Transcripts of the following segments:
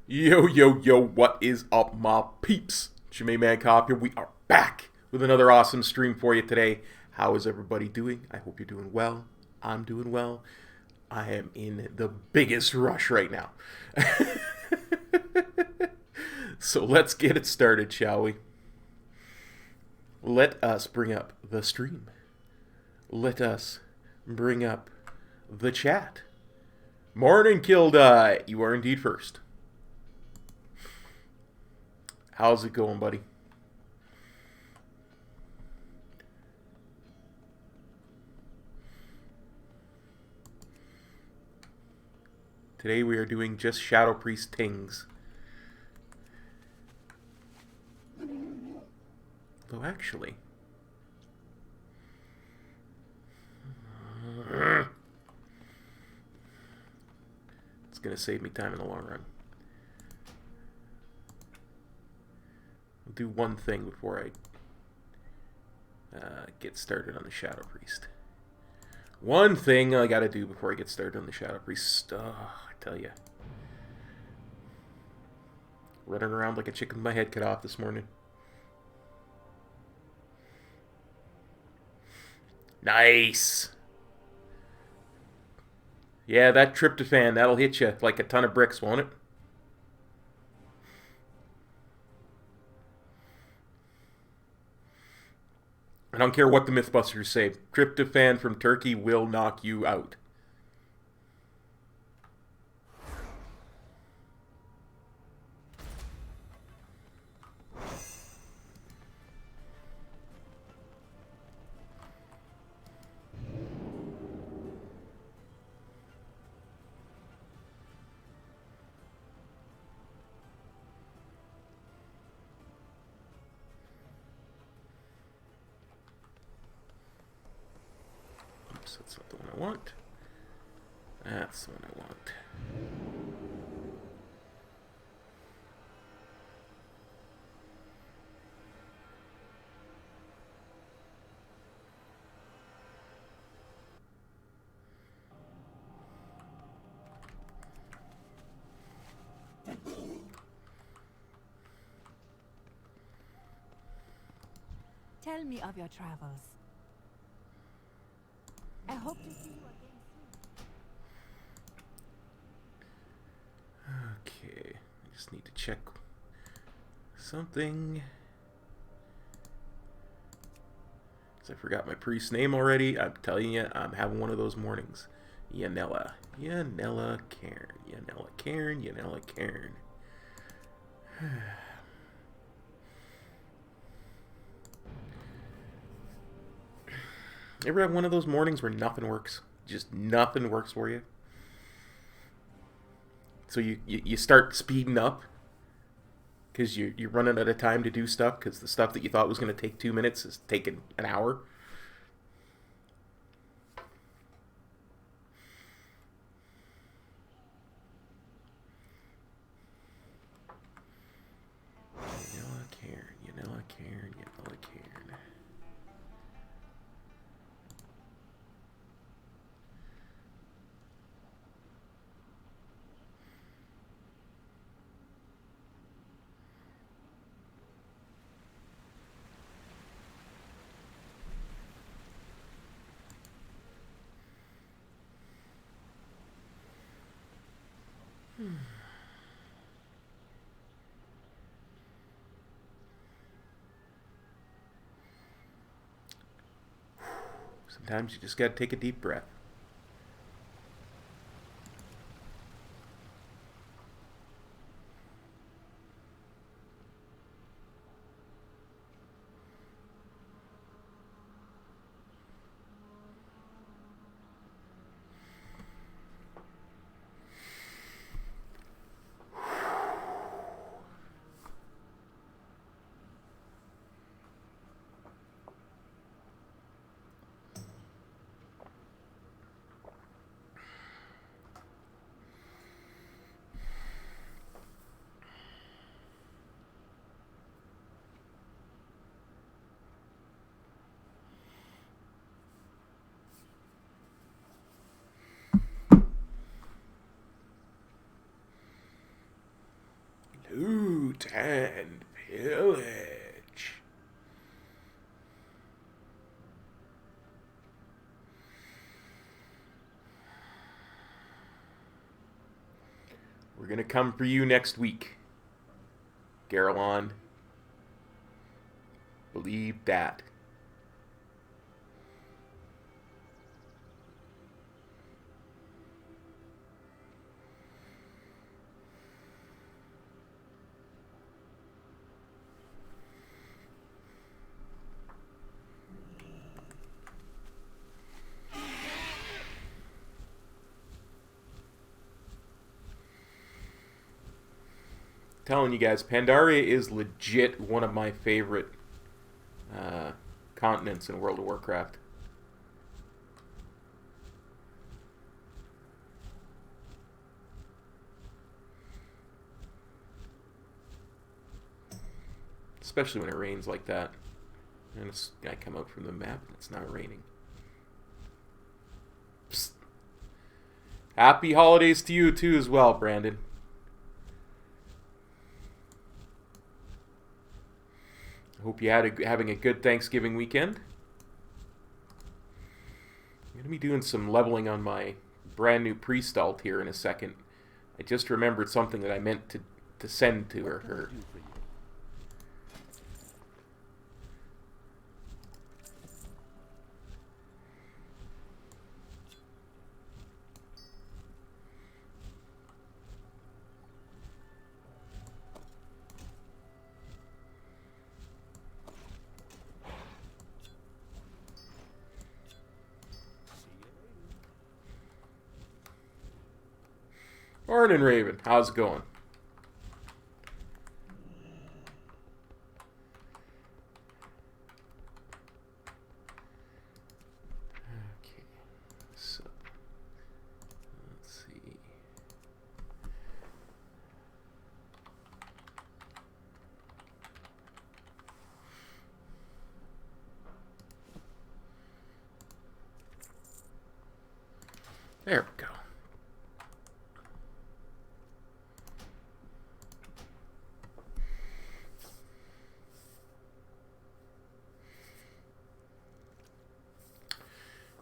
Yo, yo, yo, what is up, my peeps? It's your main man, Cop here. We are back with another awesome stream for you today. How is everybody doing? I hope you're doing well. I'm doing well. I am in the biggest rush right now. So let's get it started, shall we? Let us bring up the stream. Let us bring up the chat. Morning, Kildai. You are indeed first. How's it going, buddy? Today we are doing just Shadow Priest Tings. Though actually... it's going to save me time in the long run. I'll do one thing before I get started on the Shadow Priest. One thing I gotta do before I get started on the Shadow Priest. Oh, I tell ya. Running around like a chicken with my head cut off this morning. Nice! Yeah, that tryptophan, that'll hit you like a ton of bricks, won't it? I don't care what the Mythbusters say. Tryptophan from Turkey will knock you out. That's not the one I want. That's the one I want. Tell me of your travels. I hope to see you again soon. Okay, I just need to check something. I forgot my priest's name already. I'm telling you, I'm having one of those mornings. Yanella. Yanella Cairn. Yanella Cairn. Yanella Cairn. Ever have one of those mornings where nothing works? Just nothing works for you? So you start speeding up because you're running out of time to do stuff because the stuff that you thought was going to take 2 minutes is taking an hour. Sometimes you just gotta take a deep breath. Loot and pillage. We're gonna come for you next week, Garelon. Believe that. Telling you guys, Pandaria is legit one of my favorite continents in World of Warcraft. Especially when it rains like that. And I come out from the map and it's not raining. Psst. Happy holidays to you too as well, Brandon. Hope you had having a good Thanksgiving weekend. I'm going to be doing some leveling on my brand new priest alt here in a second. I just remembered something that I meant to send to her. Morning, Raven. How's it going? Okay, so let's see. There we go.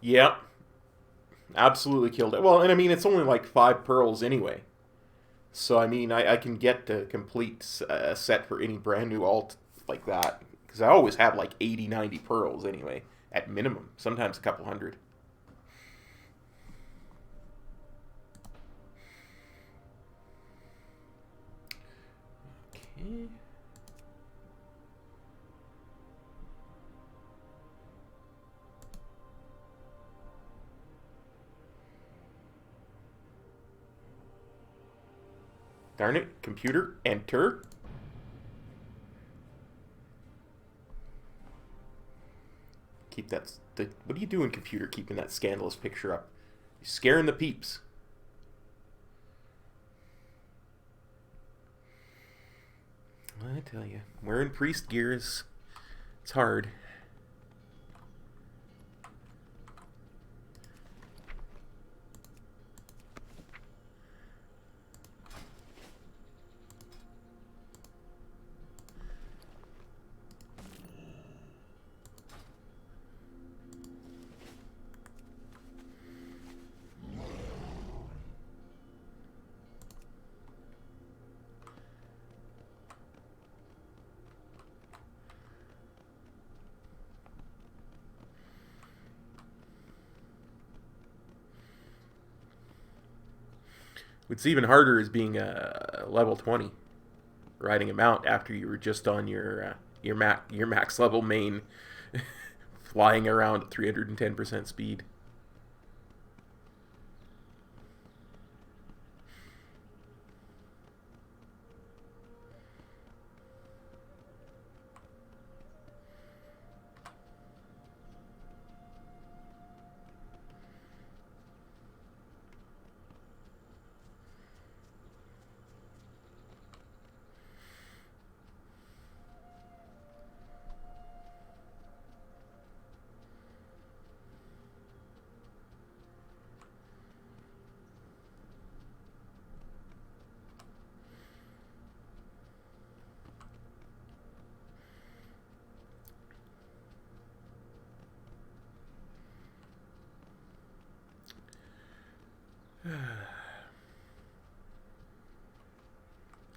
Yep. Absolutely killed it. Well, and I mean, it's only like 5 pearls anyway. So, I mean, I can get the complete set for any brand new alt like that. Because I always have like 80, 90 pearls anyway, at minimum. Sometimes a couple hundred. Okay. Darn it. Computer, enter. Keep that... what are you doing, computer, keeping that scandalous picture up? You're scaring the peeps. I tell you, wearing priest gear is... it's hard. What's even harder is being a level 20, riding a mount after you were just on your max level main, flying around at 310% speed.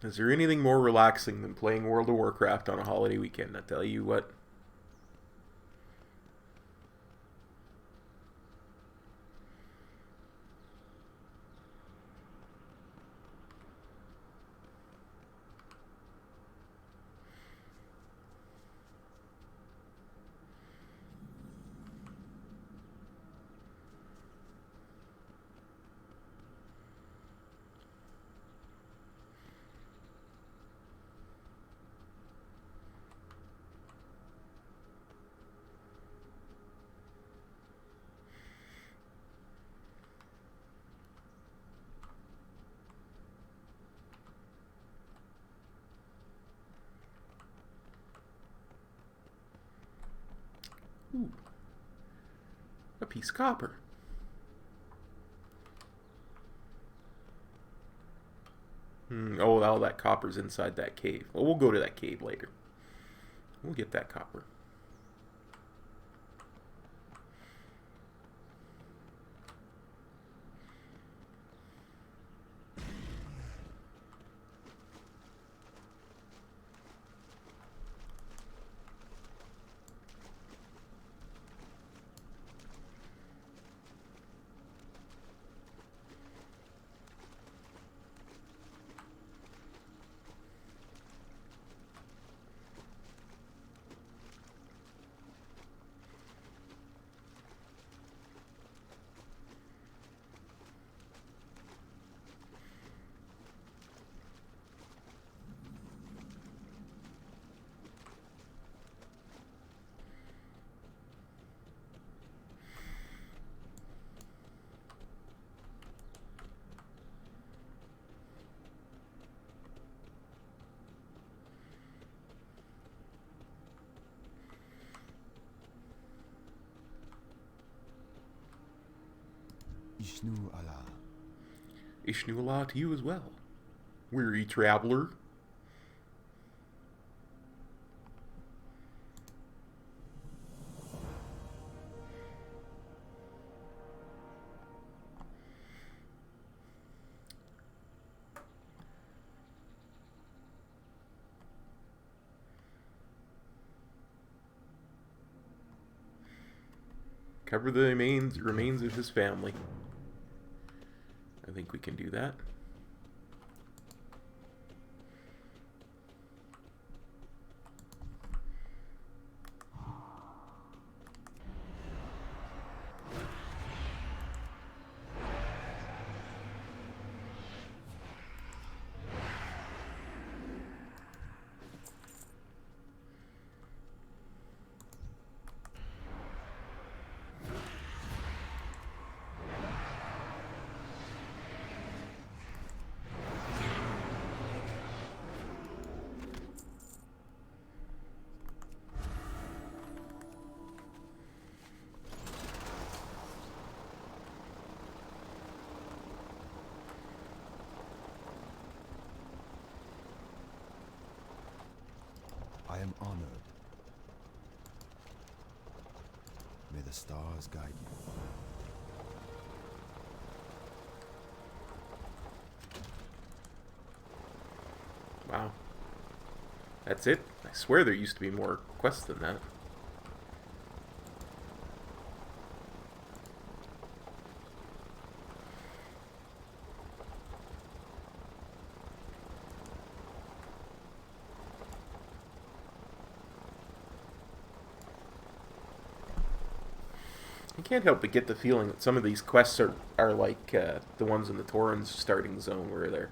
Is there anything more relaxing than playing World of Warcraft on a holiday weekend? I tell you what. Ooh. A piece of copper. Oh, all that copper's inside that cave. Well, we'll go to that cave later. We'll get that copper. Ishnu Allah. Ishnu Allah to you as well, weary traveler. Cover the remains of his family. I think we can do that. am honored. May the stars guide you. Wow. That's it? I swear there used to be more quests than that. I can't help but get the feeling that some of these quests are like the ones in the Tauren's starting zone, where they're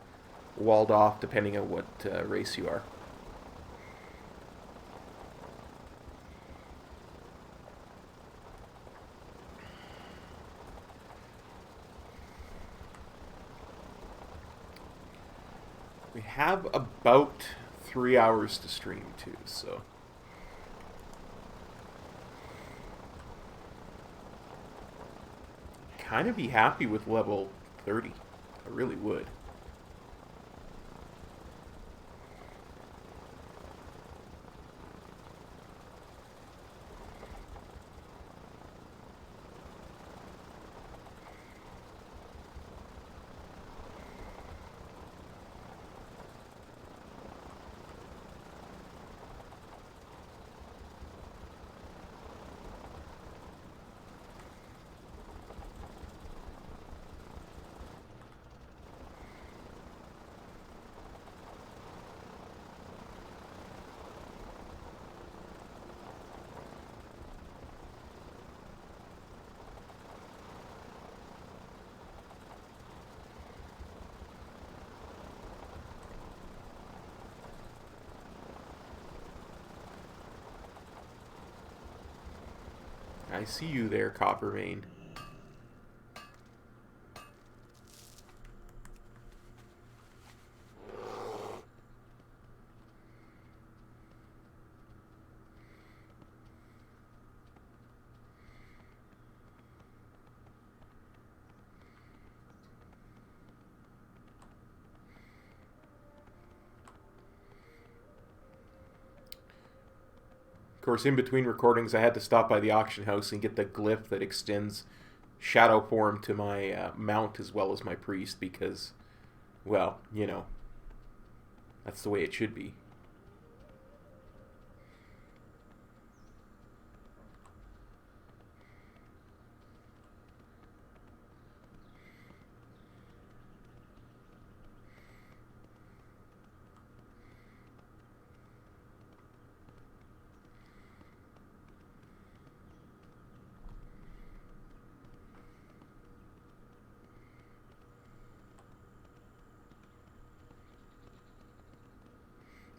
walled off depending on what race you are. We have about 3 hours to stream too, so... kind of be happy with level 30. I really would. I see you there, Coppervein. Of course, in between recordings, I had to stop by the auction house and get the glyph that extends shadow form to my mount as well as my priest, because, well, you know, that's the way it should be.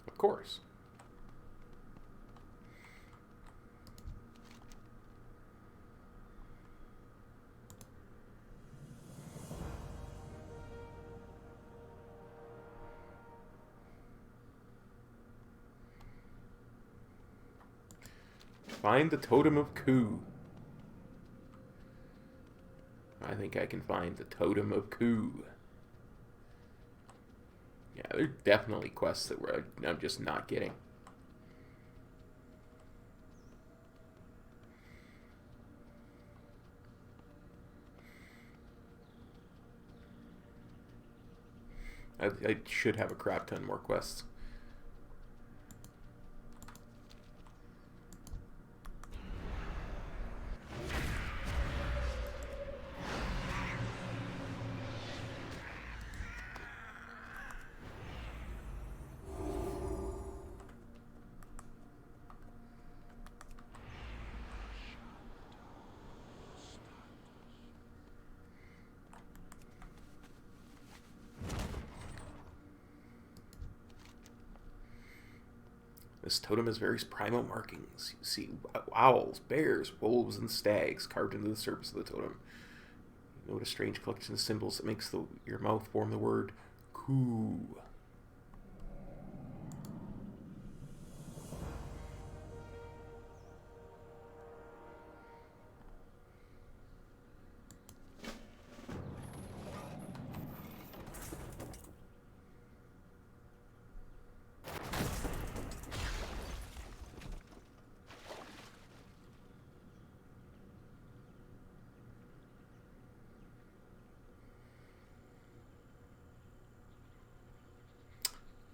Of course. Find the Totem of Ku. I think I can find the Totem of Ku. Yeah, there are definitely quests that I'm just not getting. I should have a crap ton more quests. This totem has various primal markings. You see owls, bears, wolves, and stags carved into the surface of the totem. You note a strange collection of symbols that makes your mouth form the word Ku.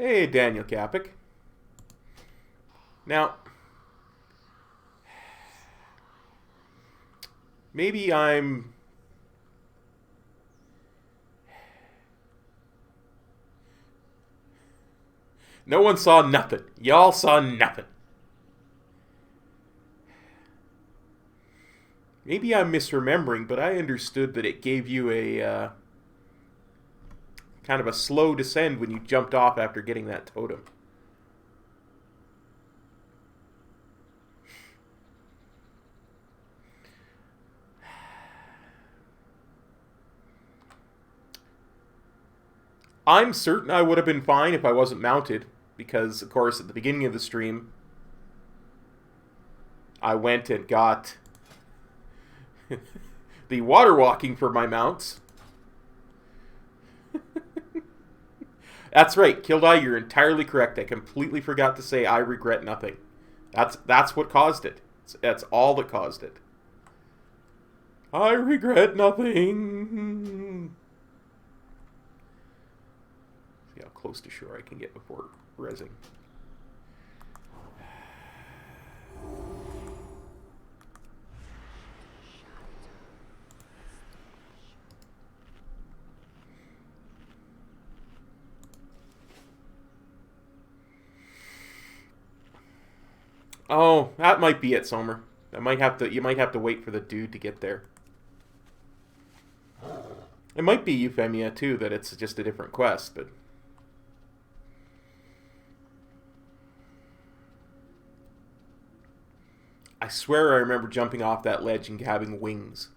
Hey, Daniel Kapik. Now, maybe I'm... No one saw nothing. Y'all saw nothing. Maybe I'm misremembering, but I understood that it gave you a kind of a slow descend when you jumped off after getting that totem. I'm certain I would have been fine if I wasn't mounted, because, of course, at the beginning of the stream, I went and got the water walking for my mounts. That's right, Kildai, you're entirely correct. I completely forgot to say I regret nothing. That's what caused it. That's all that caused it. I regret nothing. See how close to shore I can get before rezzing. Oh, that might be it, Somer. You might have to wait for the dude to get there. It might be Euphemia too, that it's just a different quest, but I swear I remember jumping off that ledge and having wings.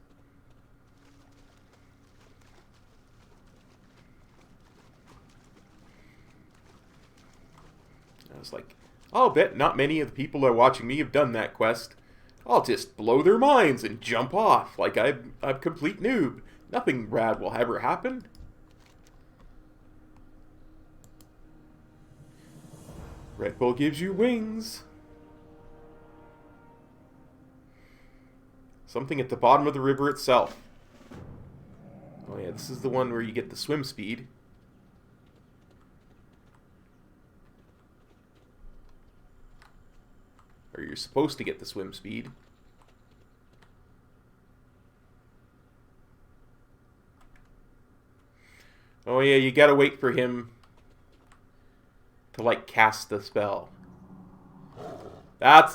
I was like, I'll bet not many of the people that are watching me have done that quest. I'll just blow their minds and jump off like I'm a complete noob. Nothing rad will ever happen. Red Bull gives you wings. Something at the bottom of the river itself. Oh yeah, this is the one where you get the swim speed. Or you're supposed to get the swim speed. Oh yeah, you gotta wait for him to like cast the spell.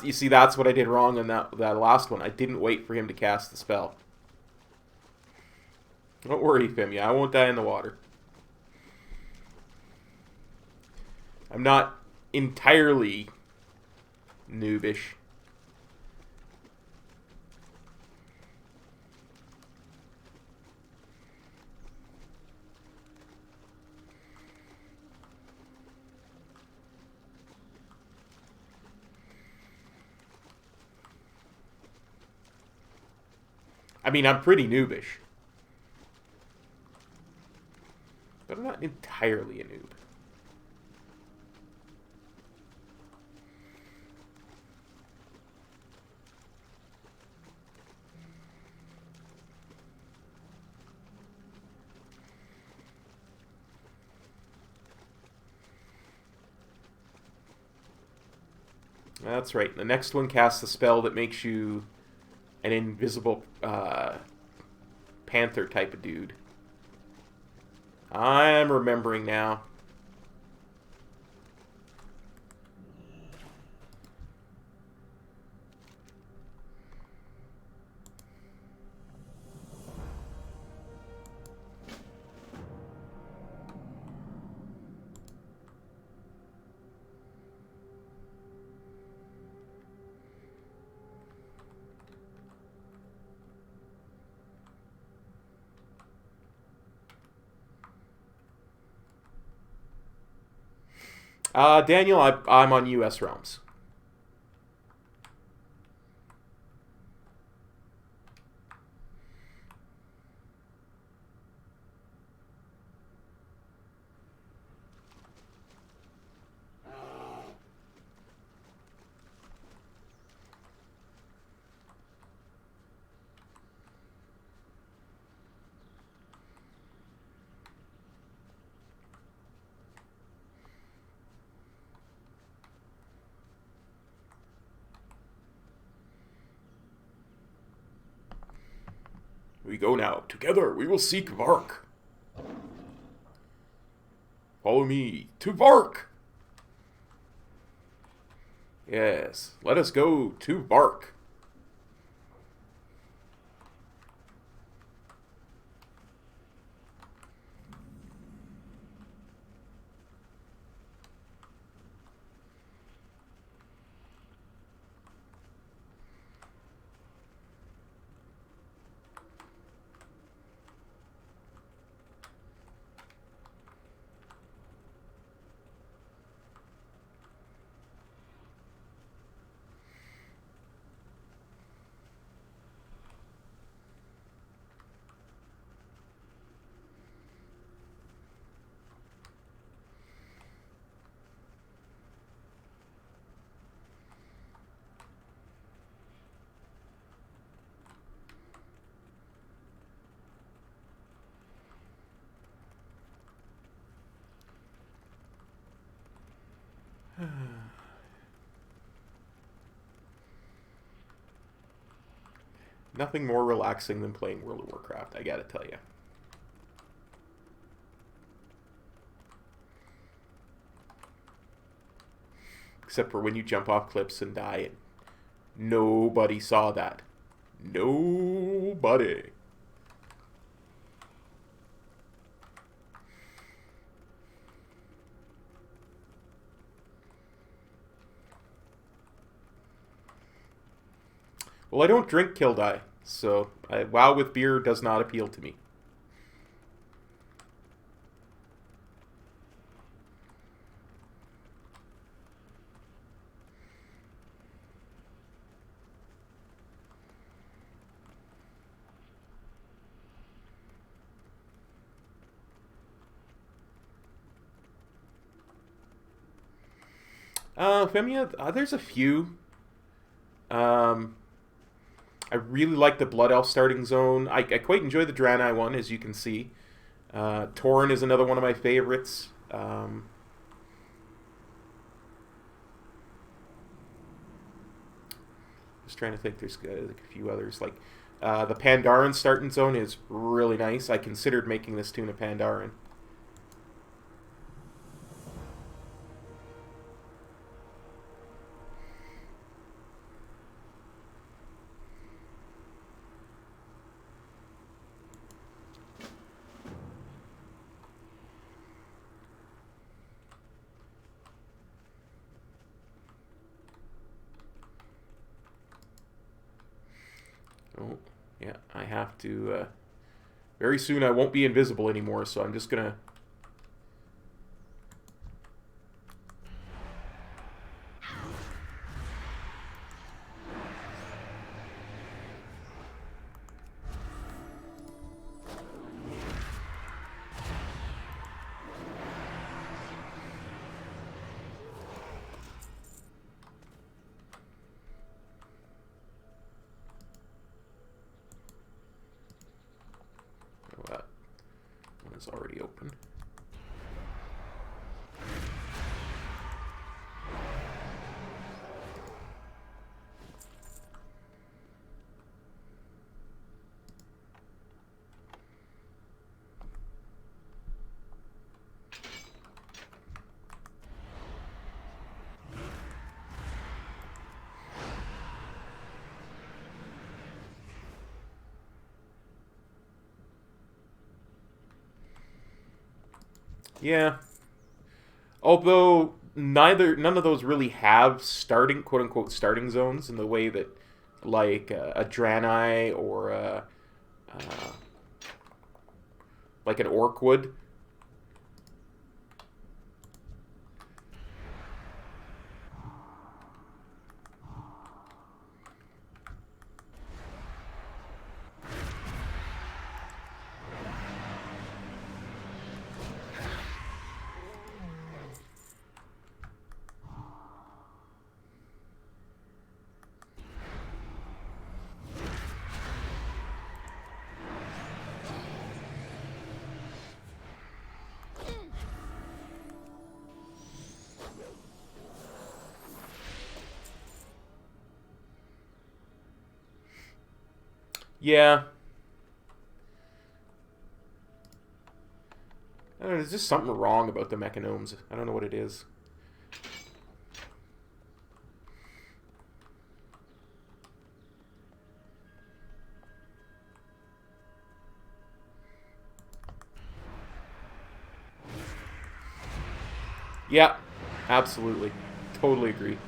You see, that's what I did wrong in that last one. I didn't wait for him to cast the spell. Don't worry, Femia, I won't die in the water. I'm not entirely noobish. I mean, I'm pretty noobish. But I'm not entirely a noob. That's right. The next one casts a spell that makes you an invisible panther type of dude. I'm remembering now. Daniel, I'm on U.S. realms. We go now. Together we will seek Vark. Follow me to Vark. Yes, let us go to Vark. Nothing more relaxing than playing World of Warcraft, I gotta tell you. Except for when you jump off cliffs and die. And nobody saw that. Nobody. Well, I don't drink Kill Die, so WoW with beer does not appeal to me. Femia, there's a few. I really like the Blood Elf starting zone. I quite enjoy the Draenei one, as you can see. Tauren is another one of my favorites. Just trying to think. There's like a few others. Like the Pandaren starting zone is really nice. I considered making this tune a Pandaren. Oh, yeah, I have to... very soon I won't be invisible anymore, so I'm just gonna... Is already open. Yeah. Although none of those really have starting, quote unquote, starting zones in the way that, like a Draenei or like an Orc would. Yeah. I don't know, there's just something wrong about the mechanomes. I don't know what it is. Yeah, absolutely. Totally agree.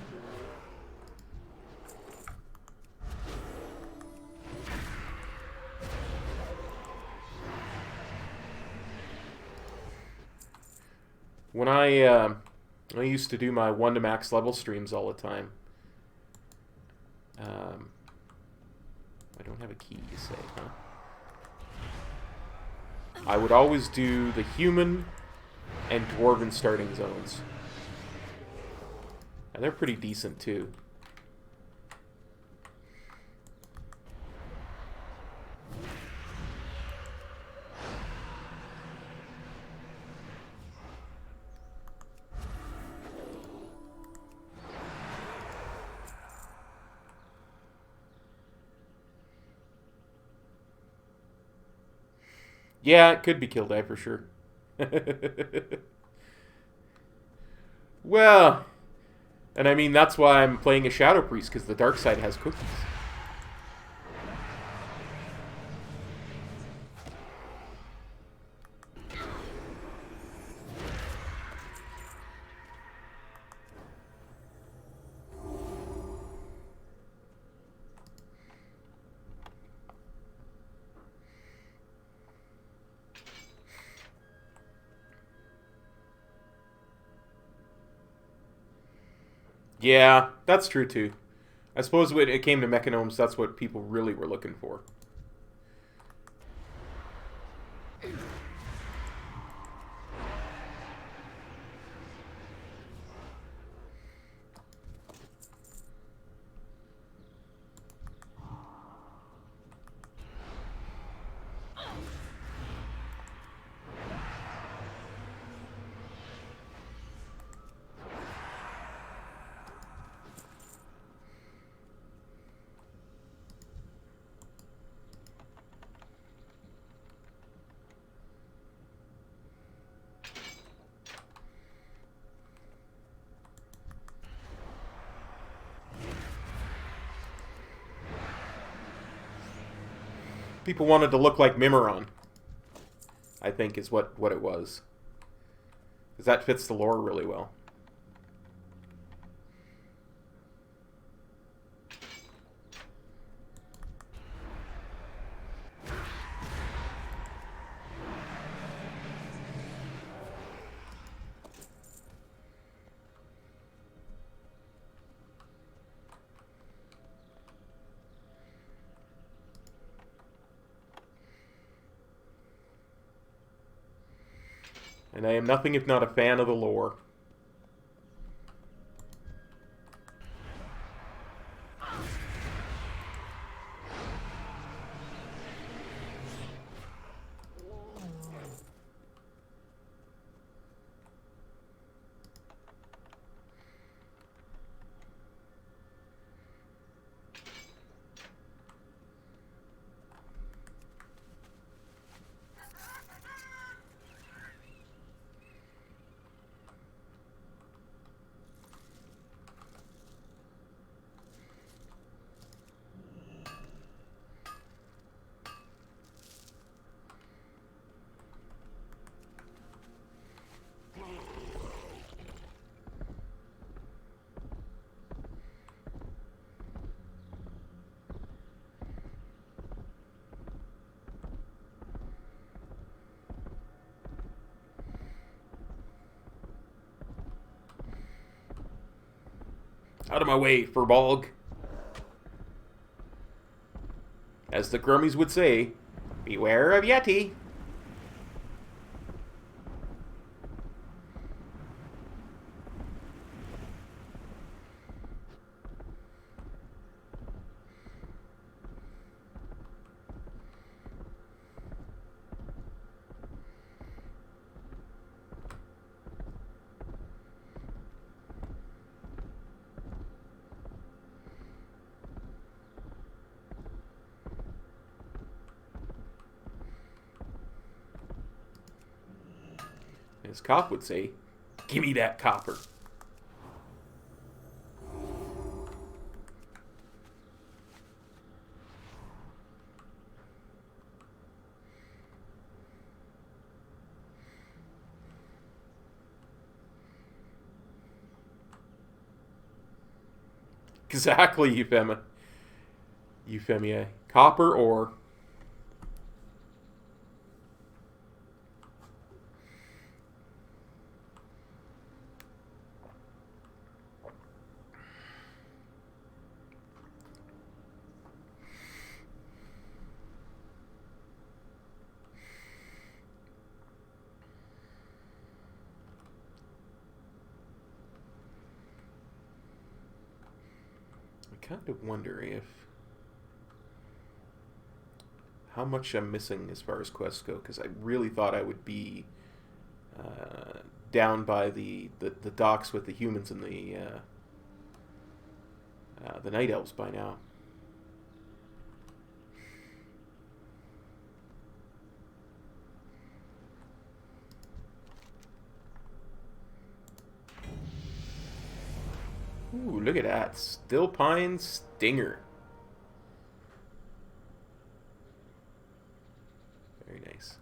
When I used to do my 1 to max level streams all the time. I don't have a key, you say, huh? I would always do the human and dwarven starting zones. And they're pretty decent too. Yeah, it could be killed for sure. Well, and I mean, that's why I'm playing a Shadow Priest, because the dark side has cookies. Yeah, that's true too. I suppose when it came to mechanomes, that's what people really were looking for. People wanted to look like Mimiron, I think is what it was. Because that fits the lore really well. And I am nothing if not a fan of the lore. Out of my way, Furbolg. As the Grummies would say, beware of Yeti. As Cop would say, gimme that copper. Exactly, Euphemia. Copper ore. I kind of wonder if how much I'm missing as far as quests go, because I really thought I would be down by the docks with the humans and the night elves by now. Ooh, look at that. Still Pine Stinger. Very nice.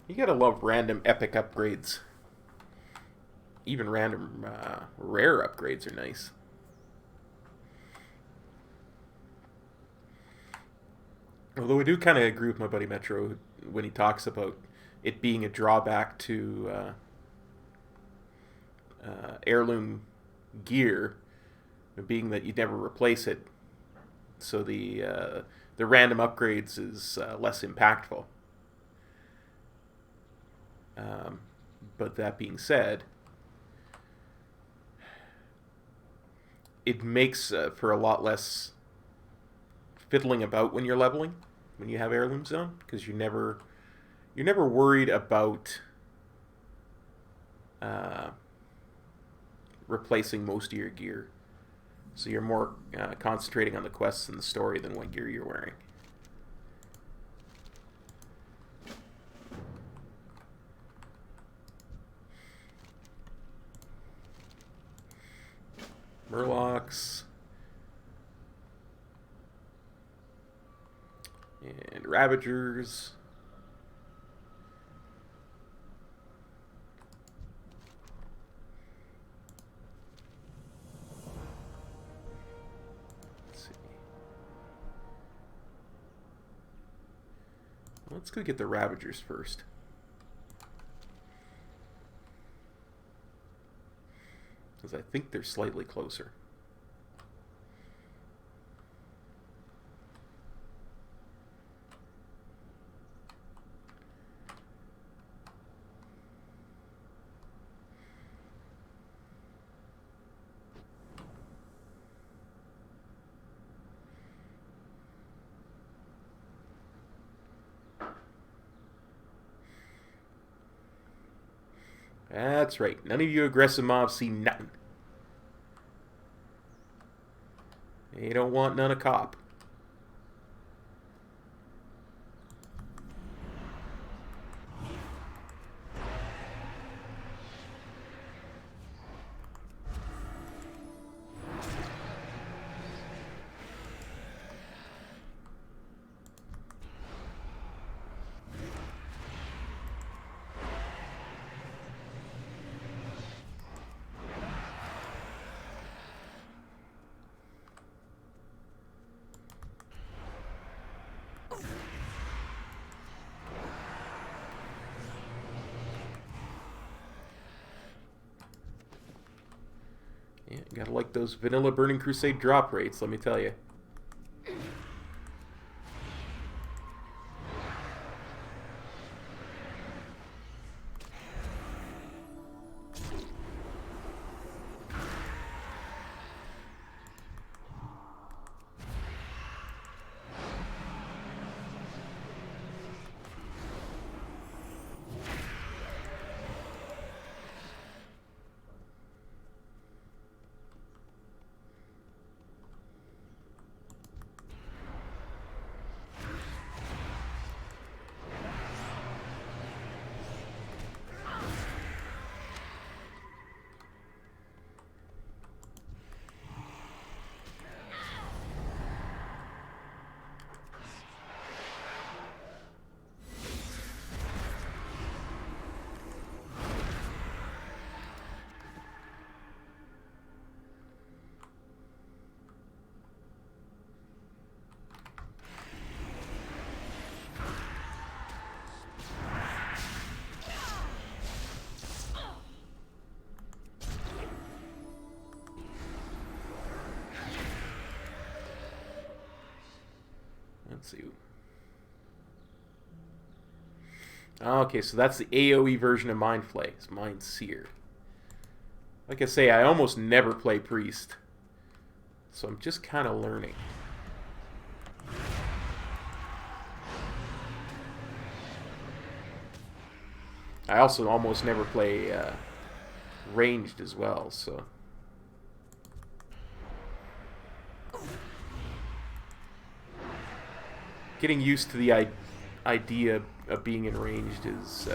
You gotta love random epic upgrades. Even random rare upgrades are nice. Although I do kind of agree with my buddy Metro when he talks about it being a drawback to heirloom gear, being that you never replace it, so the random upgrades is less impactful. But that being said, it makes for a lot less fiddling about when you're leveling, when you have heirlooms on, because you're never worried about replacing most of your gear. So you're more concentrating on the quests and the story than what gear you're wearing. Murlocs. And Ravagers. Let's see. Let's go get the Ravagers first. Because I think they're slightly closer. That's right. None of you aggressive mobs see nothing. They don't want none of Cop. Yeah, you gotta like those vanilla Burning Crusade drop rates, let me tell you. Let's see. Okay, so that's the AoE version of Mind Flay. It's Mind Seer. Like I say, I almost never play Priest. So I'm just kind of learning. I also almost never play ranged as well, so... Getting used to the idea of being in ranged is...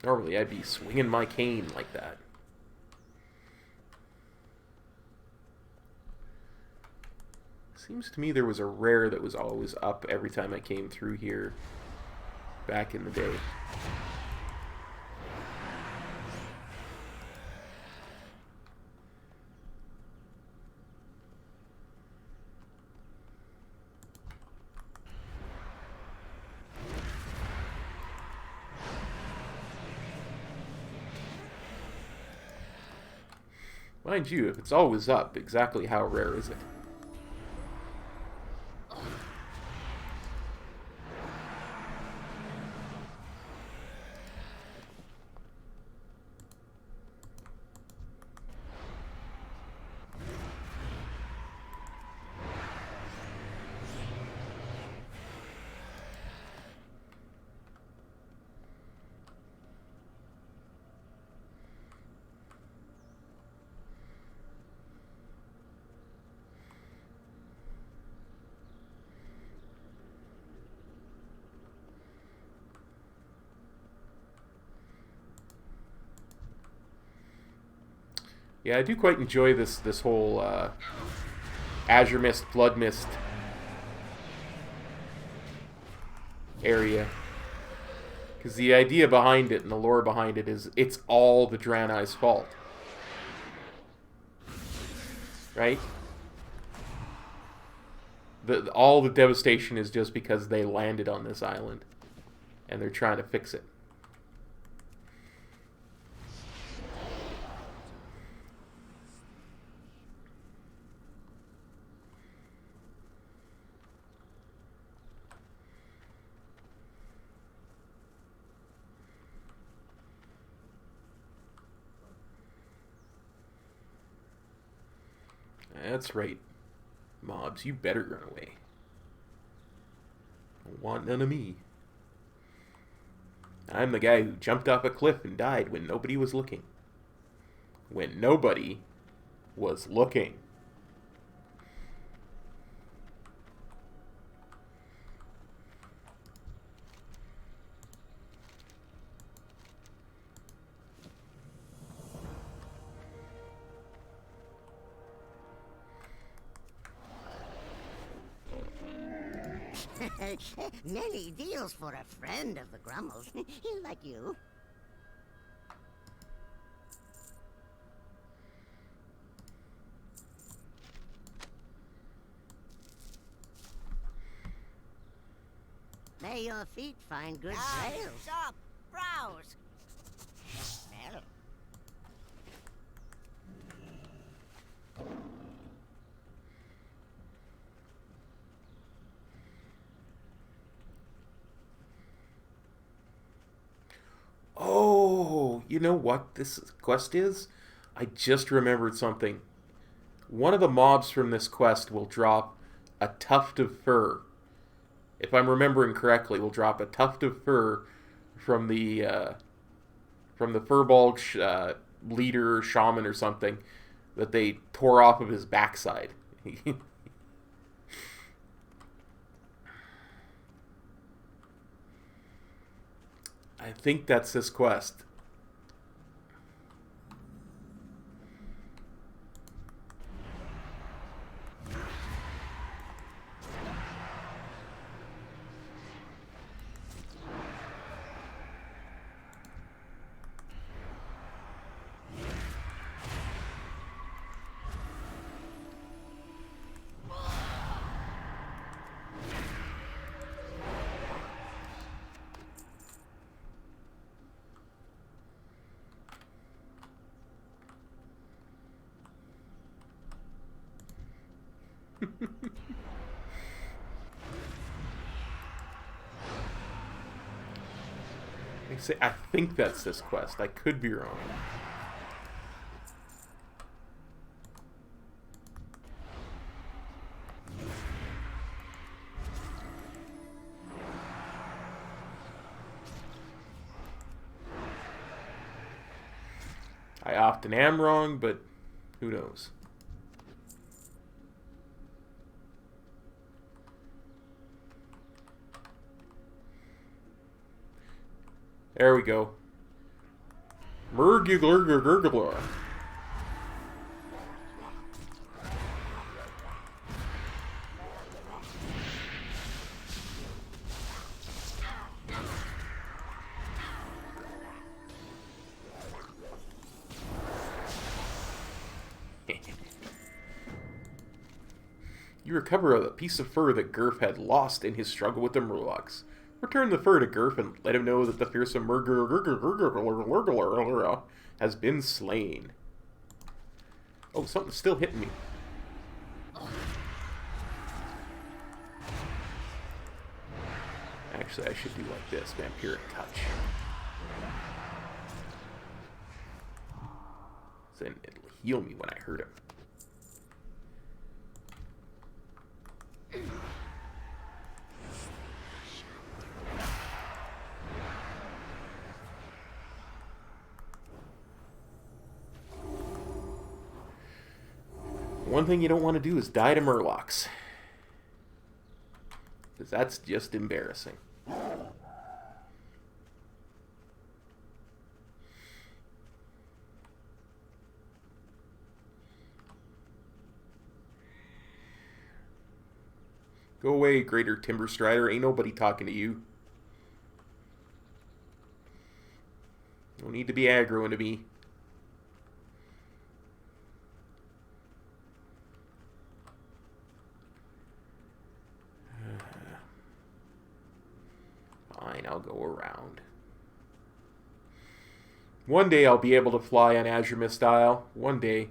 Normally I'd be swinging my cane like that. Seems to me there was a rare that was always up every time I came through here back in the day. Mind you, if it's always up, exactly how rare is it? Yeah, I do quite enjoy this whole Azure Mist, Blood Mist area. Because the idea behind it and the lore behind it is it's all the Draenei's fault. Right? All the devastation is just because they landed on this island. And they're trying to fix it. That's right, mobs. You better run away. Don't want none of me. I'm the guy who jumped off a cliff and died when nobody was looking. When nobody was looking. Many deals for a friend of the Grummels, like you. May your feet find good trails. Stop! Browse! Smell. Oh, you know what this quest is? I just remembered something. One of the mobs from this quest will drop a tuft of fur. If I'm remembering correctly, will drop a tuft of fur from the Furbolg leader, shaman or something, that they tore off of his backside. I think that's this quest. I think that's this quest. I could be wrong. I often am wrong, but who knows? There we go. Mergugler. You recover a piece of fur that Gurf had lost in his struggle with the Murlocs. Return the fur to Gurf and let him know that the fearsome Murgugler has been slain. Oh, something's still hitting me. Actually, I should do like this, Vampiric Touch. Then it'll heal me when I hurt him. One thing you don't want to do is die to Murlocs. Because that's just embarrassing. Go away, Greater Timber Strider. Ain't nobody talking to you. No need to be aggroing to me. Fine, I'll go around. One day I'll be able to fly on Azure Mistile. One day.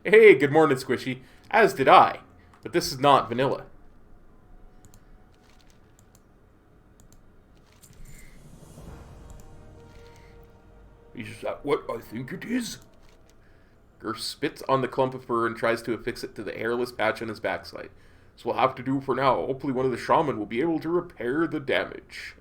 Hey, good morning, Squishy. As did I. But this is not vanilla. Is that what I think it is? Gurf spits on the clump of fur and tries to affix it to the hairless patch on his backside. So we'll have to do for now. Hopefully one of the shaman will be able to repair the damage.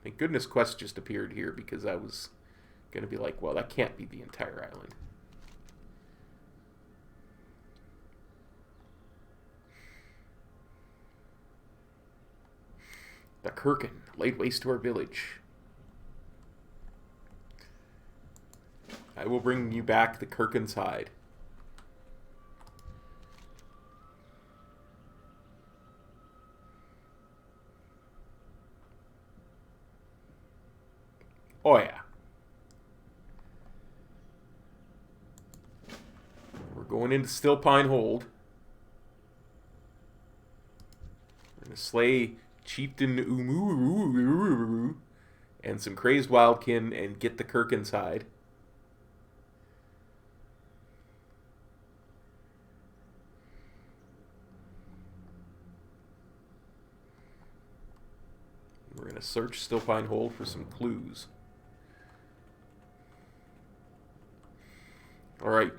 Thank goodness Quest just appeared here, because I was going to be like, well, that can't be the entire island. The Kirkin laid waste to our village. I will bring you back the Kirkin's hide. Oh yeah. We're going into Still Pine Hold. We're going to slay Chieftain Umu and some crazed wildkin and get the Kirkin's hide. We're going to search Still Pine Hold for some clues. Alright.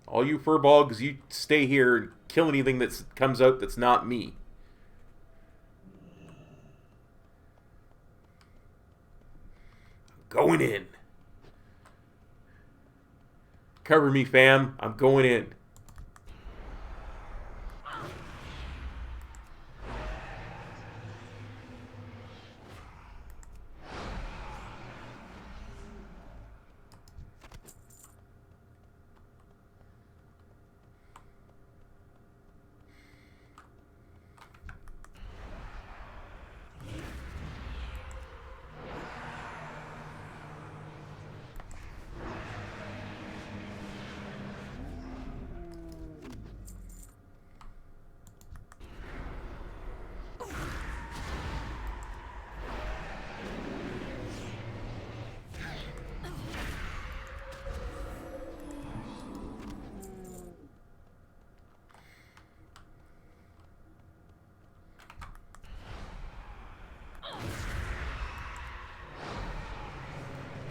All you furbolgs, you stay here and kill anything that comes out that's not me. I'm going in. Cover me, fam. I'm going in.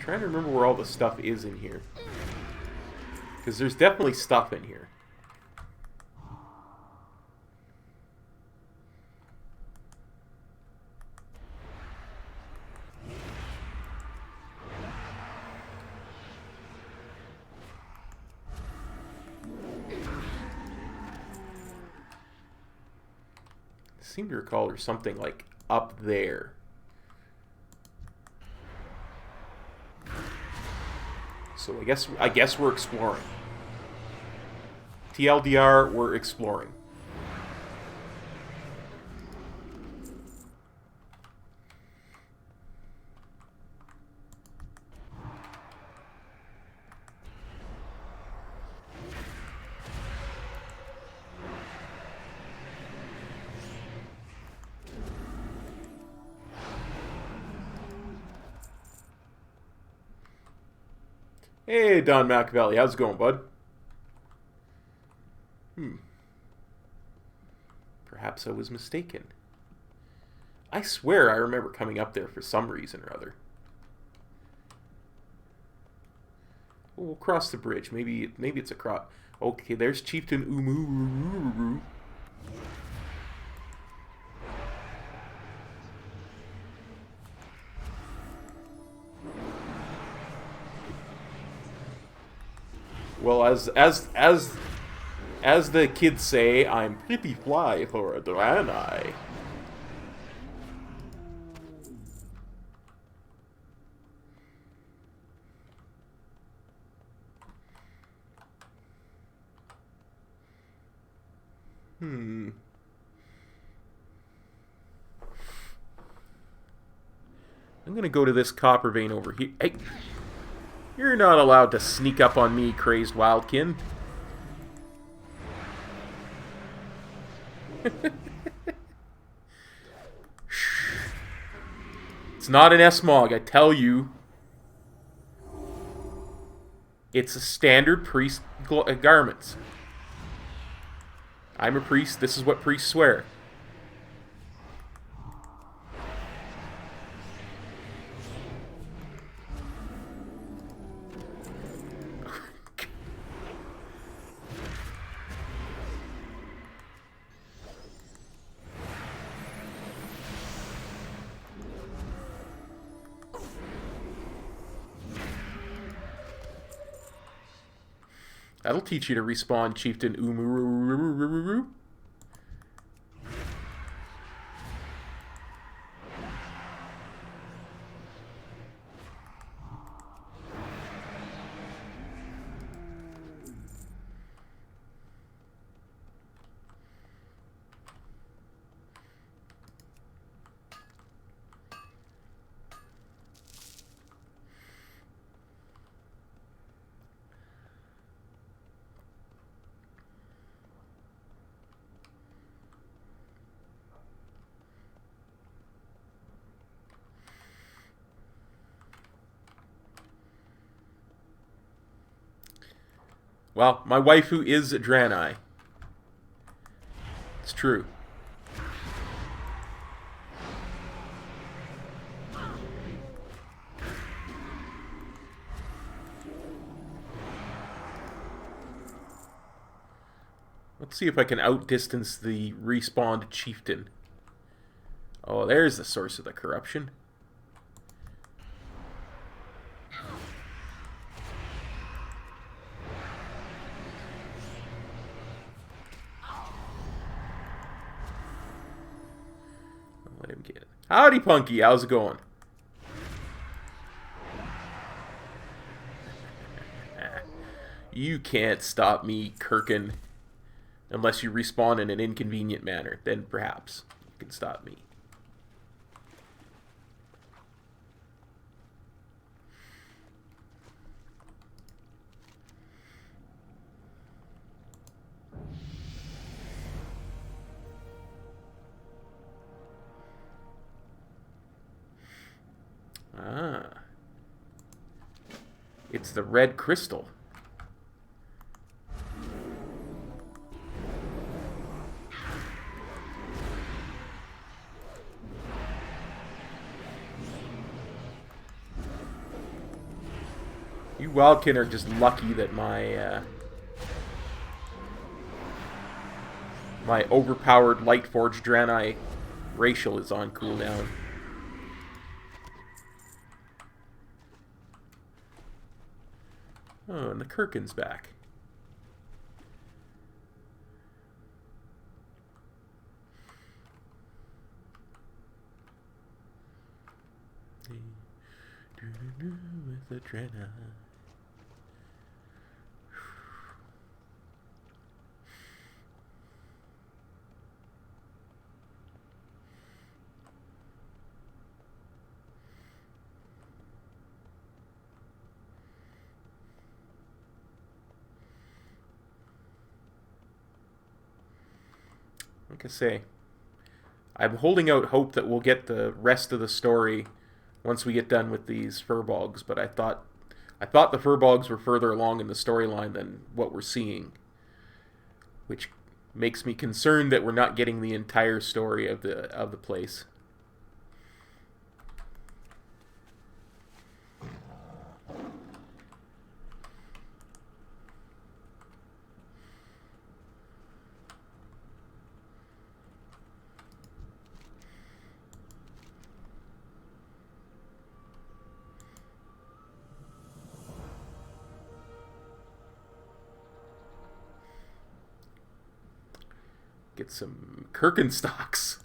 trying to remember where all the stuff is in here. Because there's definitely stuff in here. I seem to recall there's something like up there. So I guess we're exploring. TLDR, we're exploring. Hey, Don Machiavelli, how's it going, bud? Perhaps I was mistaken. I swear I remember coming up there for some reason or other. Oh, we'll cross the bridge. Maybe it's across. Okay, there's Chieftain Umu. Well, as the kids say, I'm pretty fly for a Draenei. I'm gonna go to this copper vein over here. Hey, you're not allowed to sneak up on me, crazed wildkin. It's not an S-Mog, I tell you. It's a standard priest garments. I'm a priest, this is what priests wear. That'll teach you to respawn, Chieftain Umuru. Well, my waifu is a Draenei. It's true. Let's see if I can outdistance the respawned chieftain. Oh, there's the source of the corruption. Let him get it. Howdy, Punky. How's it going? You can't stop me, Kirkin. Unless you respawn in an inconvenient manner. Then perhaps you can stop me. Ah. It's the red crystal. You Wildkin are just lucky that my my overpowered Lightforged Draenei racial is on cooldown. Oh, and the Kirkin's back. With the Draenei. Like I say, I'm holding out hope that we'll get the rest of the story once we get done with these Furbolgs, but I thought the Furbolgs were further along in the storyline than what we're seeing, which makes me concerned that we're not getting the entire story of the place. Get some Kirkenstocks.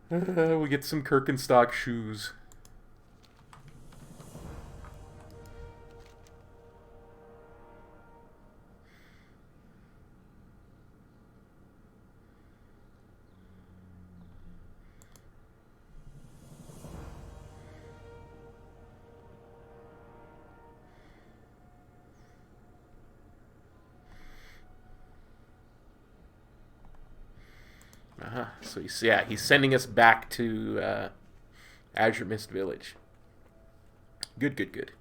We get some Kirkenstock shoes. So he's sending us back to Azure Mist Village. Good, good, good.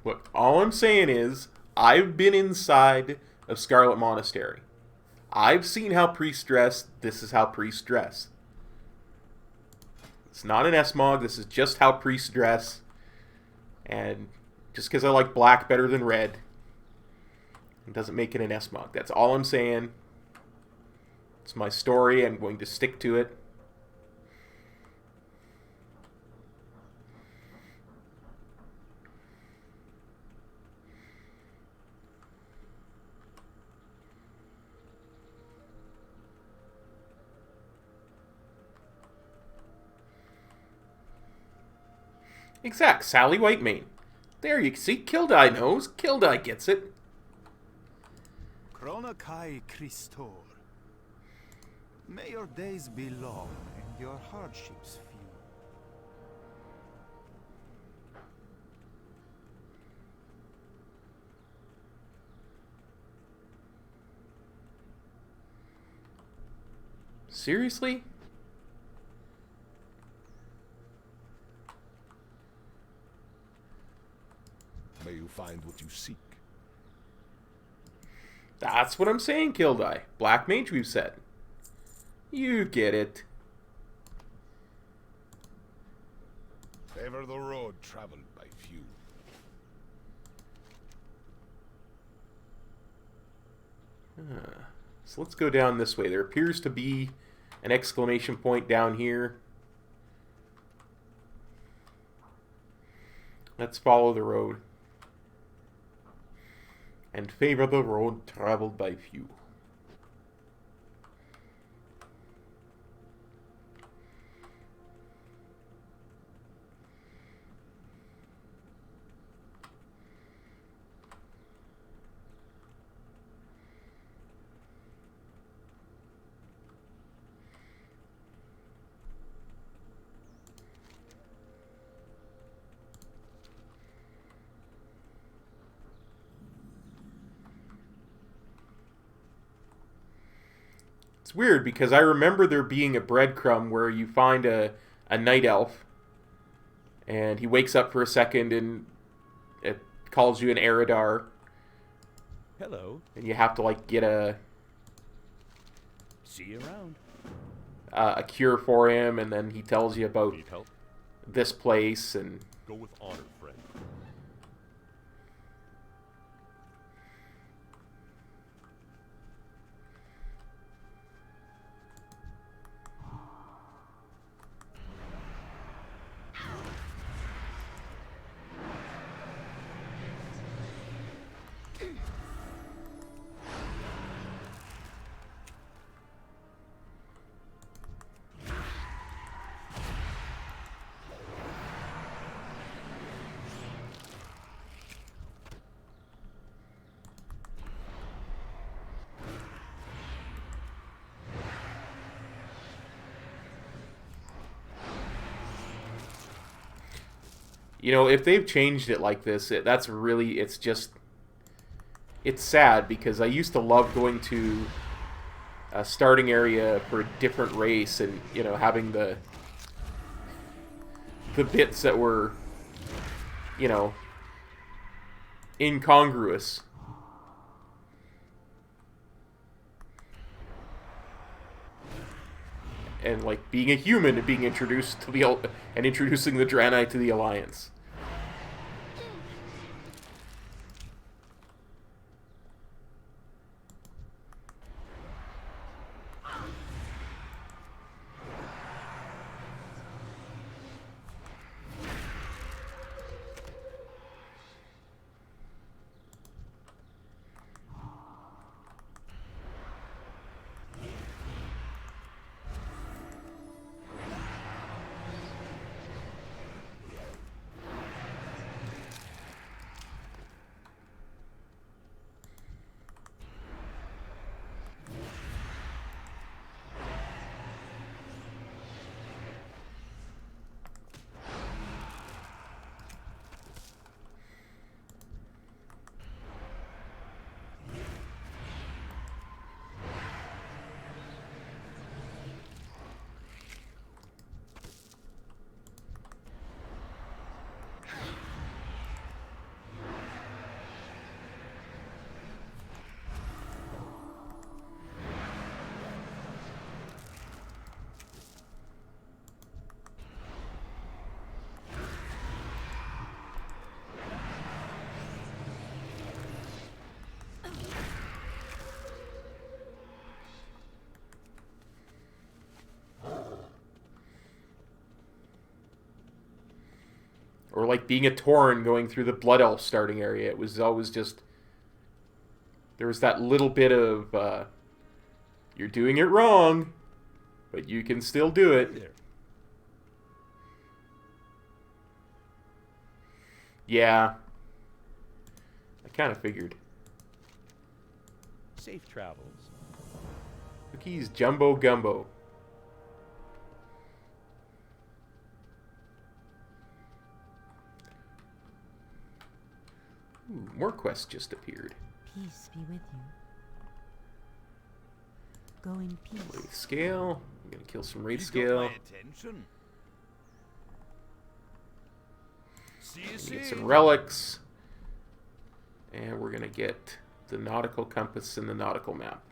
Look, all I'm saying is, I've been inside of Scarlet Monastery. I've seen how priests dress. This is how priests dress. It's not an S-Mog. This is just how priests dress. And just because I like black better than red, it doesn't make it an S-Mog. That's all I'm saying. It's my story. I'm going to stick to it. Exact, Sally Whitemane. There you see, Kildai knows. Kildai gets it. Chronokai Christor. May your days be long and your hardships few. Seriously? May you find what you seek. That's what I'm saying, Kildai. Black Mage, we've said. You get it. Favor the road traveled by few. So let's go down this way. There appears to be an exclamation point down here. Let's follow the road. And favor the road traveled by few. It's weird because I remember there being a breadcrumb where you find a night elf and he wakes up for a second and it calls you an Eridar. Hello. And you have to like get See you around. a cure for him, and then he tells you about Need help? this place and Go with honor, friend. you know, if they've changed it like this, it's sad because I used to love going to a starting area for a different race and, you know, having the bits that were, you know, incongruous. And like being a human and being introduced to and introducing the Draenei to the Alliance. Or like being a Tauren going through the Blood Elf starting area. It was always just... There was that little bit of... you're doing it wrong, but you can still do it. There. Yeah. I kind of figured. Safe travels. Cookies Jumbo Gumbo. Ooh, more quests just appeared. Peace be with you. Go in peace. Wraith Scale. I'm gonna kill some Wraith You got Scale. my attention. See you Get soon. some relics. And we're gonna get the nautical compass and the nautical map.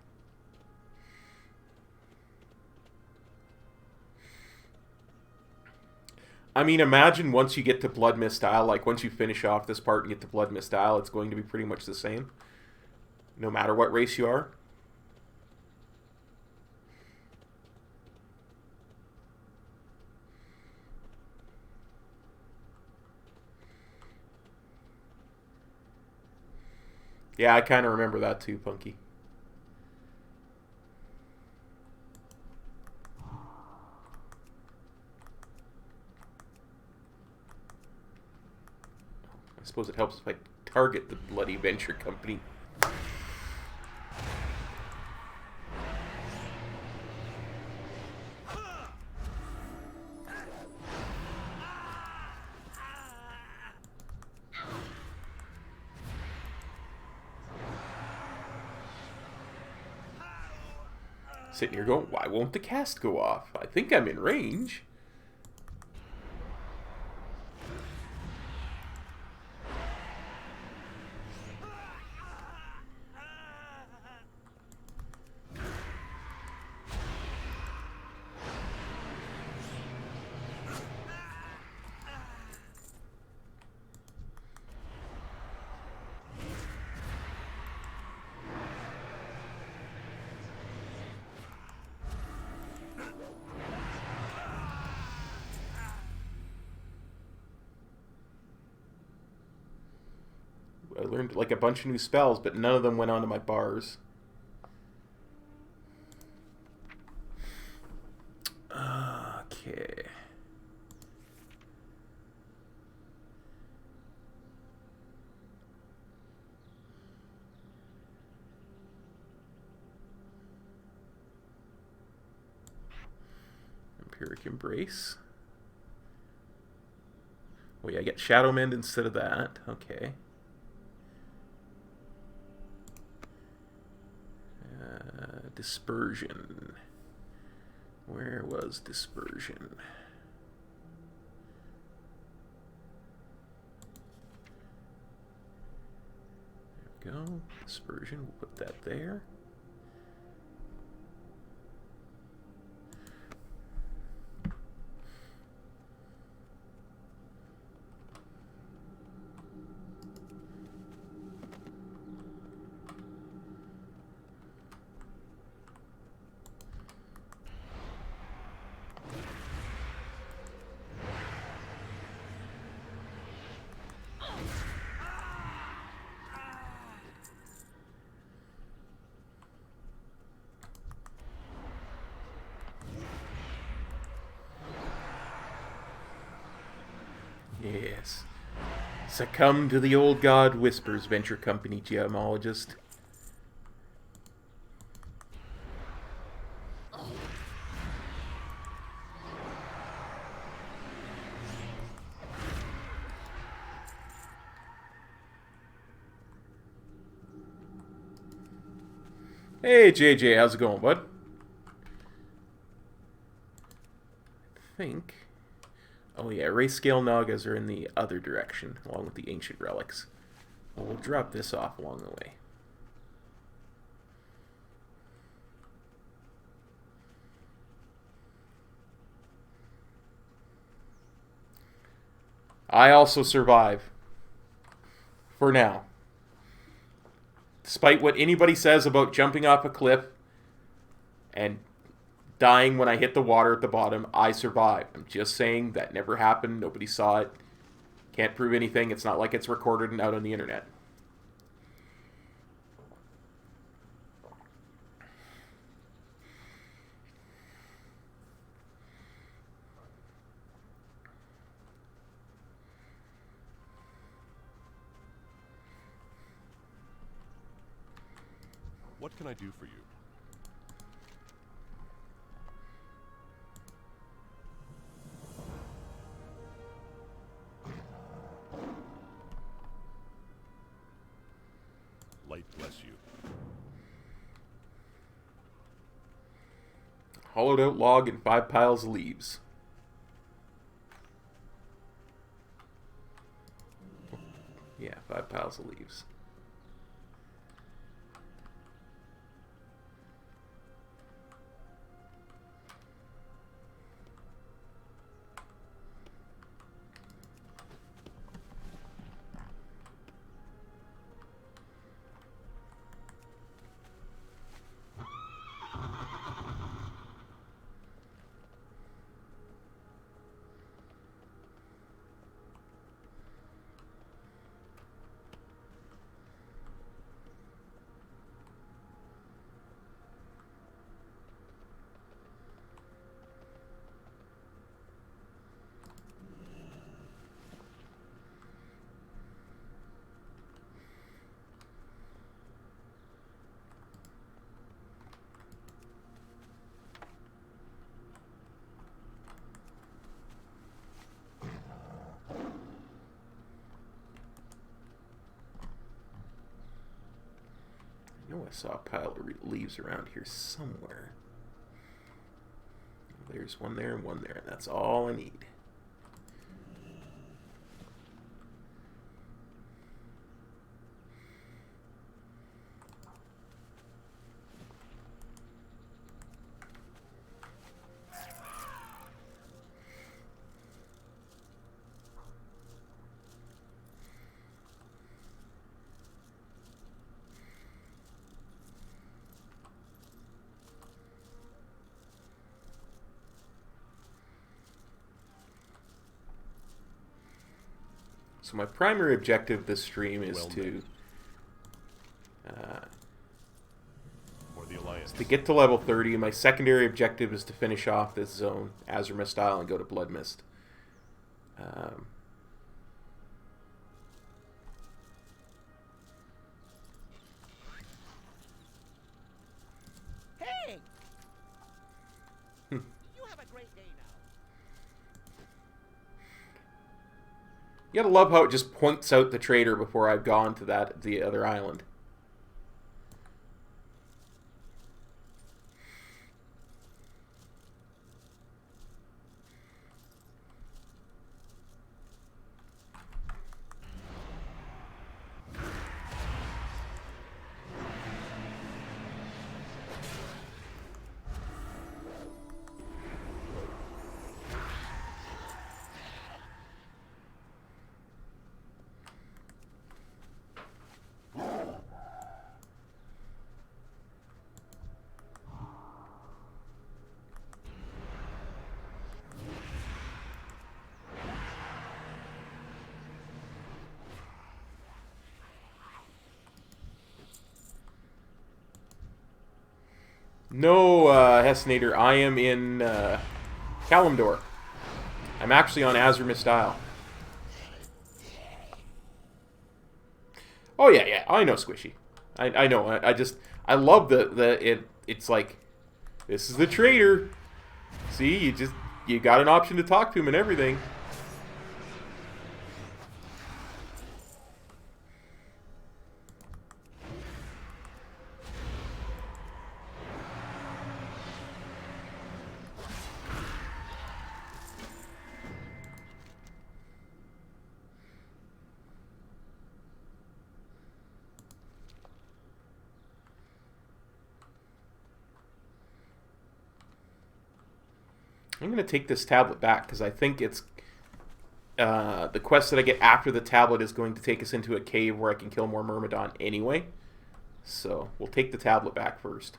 I mean, imagine once you get to Blood Mist Isle, like once you finish off this part and get to Blood Mist Isle, it's going to be pretty much the same. No matter what race you are. Yeah, I kind of remember that too, Punky. I suppose it helps if I target the bloody venture company. Sitting here going, why won't the cast go off? I think I'm in range. I learned like a bunch of new spells, but none of them went onto my bars. Okay. Empiric Embrace. Oh yeah, I get Shadow Mend instead of that. Okay. Dispersion. Where was dispersion? There we go. Dispersion. We'll put that there. Yes. Succumb to the old god whispers, Venture Company gemologist. Hey JJ, how's it going, bud? I think... Oh yeah, Ray Scale Nagas are in the other direction, along with the ancient relics. Well, we'll drop this off along the way. I also survive. For now. Despite what anybody says about jumping off a cliff and dying when I hit the water at the bottom, I survived. I'm just saying that never happened. Nobody saw it. Can't prove anything. It's not like it's recorded and out on the internet. What can I do for you? Light bless you. Hollowed out log and 5 piles of leaves. Yeah, 5 piles of leaves. I know I saw a pile of leaves around here somewhere. There's one there and one there, and that's all I need. So my primary objective this stream is For the Alliance. to get to level 30. My secondary objective is to finish off this zone, Azure style, and go to Blood Mist. Hey! You have a great day now. You gotta love how it just points out the trader before I've gone to the other island. No, Hessinator, I am in Kalimdor. I'm actually on Azure Mist Isle. Oh yeah, I know Squishy. I know. I love it's like, this is the trader. See, you got an option to talk to him and everything. I'm going to take this tablet back because I think it's the quest that I get after the tablet is going to take us into a cave where I can kill more Myrmidon anyway. So we'll take the tablet back first.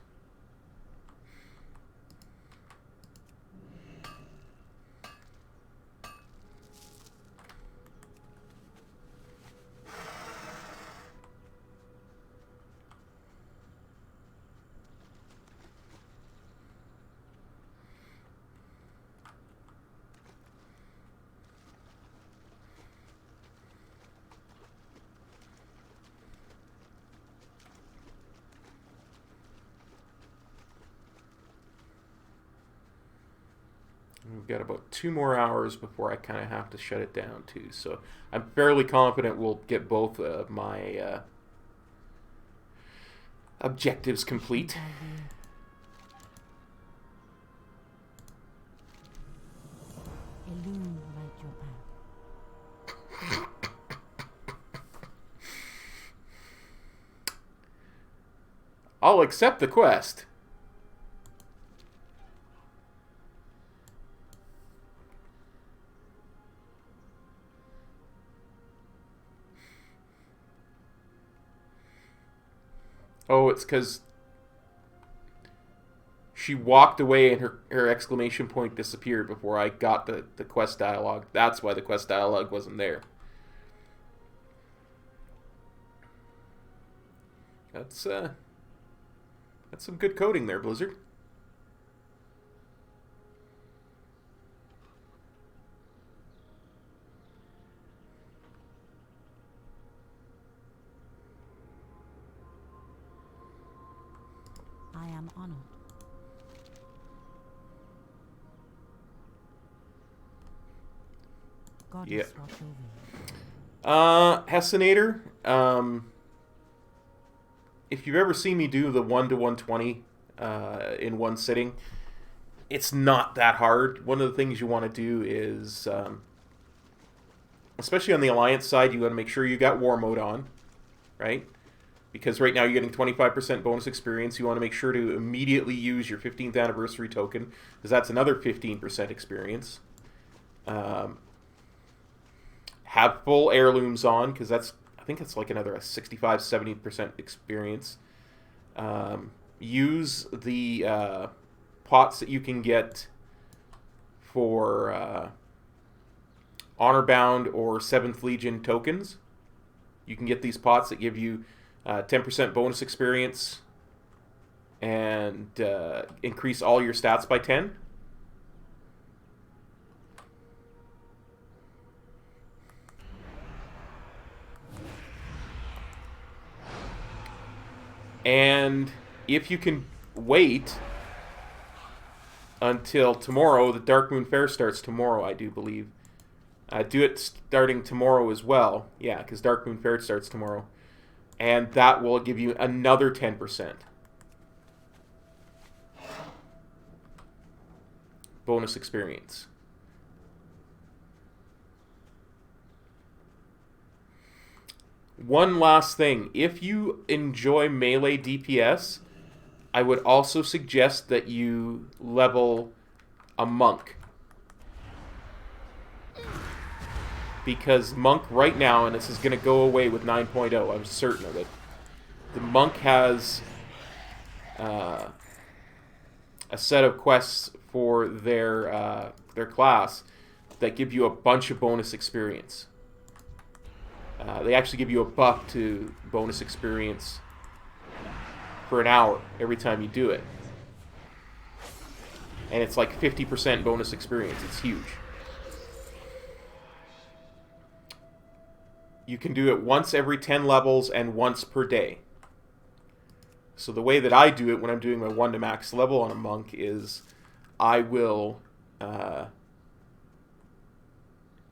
We've got about 2 more hours before I kind of have to shut it down too. So I'm fairly confident we'll get both of my objectives complete. Illuminate your path. I'll accept the quest. Oh, it's because she walked away and her exclamation point disappeared before I got the quest dialogue. That's why the quest dialogue wasn't there. That's some good coding there, Blizzard. I am honored. God Yeah. has watched over you. Hessinator, if you've ever seen me do the 1 to 120 in one sitting, it's not that hard. One of the things you want to do is, especially on the Alliance side, you want to make sure you got War Mode on, right? Because right now you're getting 25% bonus experience. You want to make sure to immediately use your 15th anniversary token, because that's another 15% experience. Have full heirlooms on, because I think it's like another 65-70% experience. Use the pots that you can get for Honor-bound or 7th Legion tokens. You can get these pots that give you 10% bonus experience and increase all your stats by 10. And if you can wait until tomorrow, the Dark Moon Fair starts tomorrow, I do believe. Do it starting tomorrow as well. Yeah, because Dark Moon Fair starts tomorrow. And that will give you another 10% bonus experience. One last thing. If you enjoy melee DPS, I would also suggest that you level a monk. Because monk right now, and this is going to go away with 9.0, I'm certain of it, the monk has a set of quests for their class that give you a bunch of bonus experience. They actually give you a buff to bonus experience for an hour every time you do it. And it's like 50% bonus experience. It's huge. You can do it once every 10 levels and once per day. So the way that I do it when I'm doing my 1 to max level on a monk is I will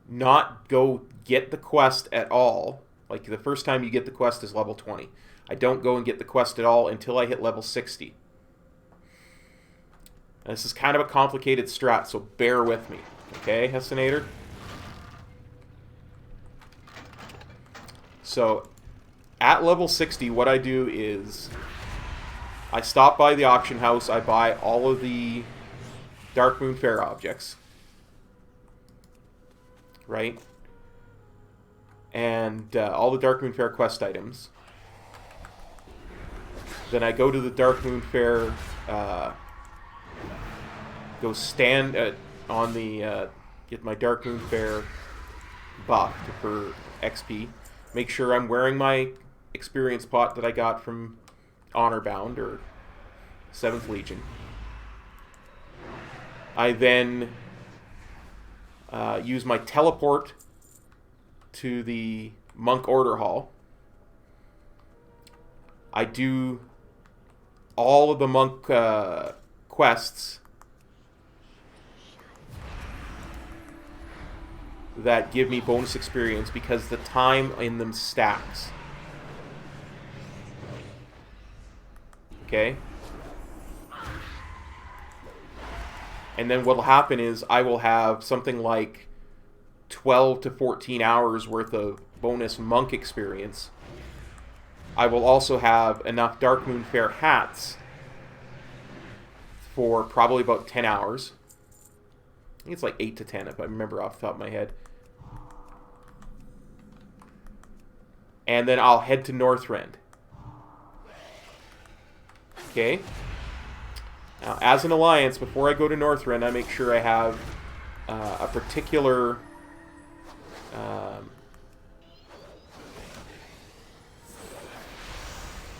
not go get the quest at all. Like the first time you get the quest is level 20. I don't go and get the quest at all until I hit level 60. And this is kind of a complicated strat, so bear with me. Okay, Hessinator? So, at level 60, what I do is I stop by the auction house, I buy all of the Dark Moon Fair objects. Right? And all the Dark Moon Fair quest items. Then I go to the Dark Moon Fair, go stand on the, get my Dark Moon Fair buff for XP. Make sure I'm wearing my experience pot that I got from Honor-bound or 7th Legion. I then use my teleport to the Monk Order Hall. I do all of the monk quests that give me bonus experience because the time in them stacks. Okay? And then what will happen is I will have something like 12 to 14 hours worth of bonus monk experience. I will also have enough Dark Moon Fair hats for probably about 10 hours. I think it's like 8 to 10 if I remember off the top of my head. And then I'll head to Northrend. Okay? Now, as an alliance, before I go to Northrend, I make sure I have a particular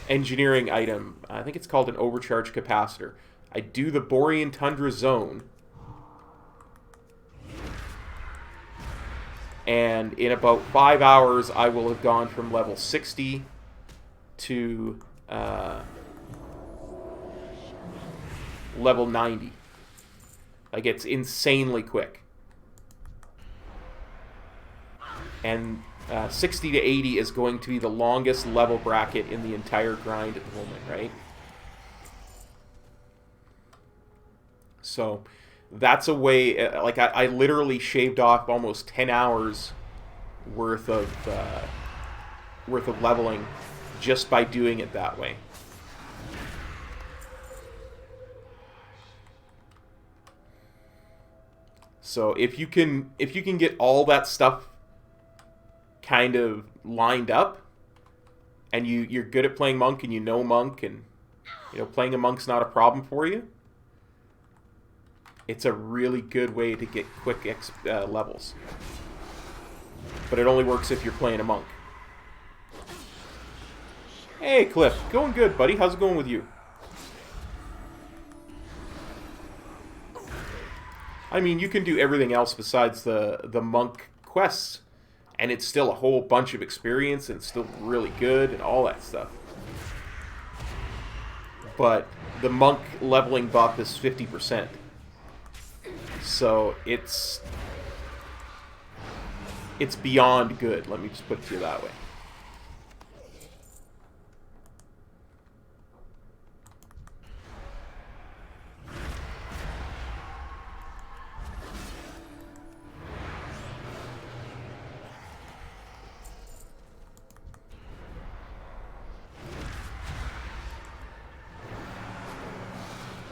engineering item. I think it's called an overcharge capacitor. I do the Borean Tundra Zone, and in about 5 hours I will have gone from level 60 to level 90. Like, it's insanely quick. And 60 to 80 is going to be the longest level bracket in the entire grind at the moment, right? So that's a way, like I literally shaved off almost 10 hours worth of leveling just by doing it that way. So if you can get all that stuff kind of lined up, and you're good at playing monk, and you know monk, and playing a monk's not a problem for you, it's a really good way to get quick levels. But it only works if you're playing a monk. Hey Cliff, going good, buddy. How's it going with you? I mean, you can do everything else besides the monk quests, and it's still a whole bunch of experience, and it's still really good, and all that stuff. But the monk leveling buff is 50%. So it's beyond good, let me just put it to you that way.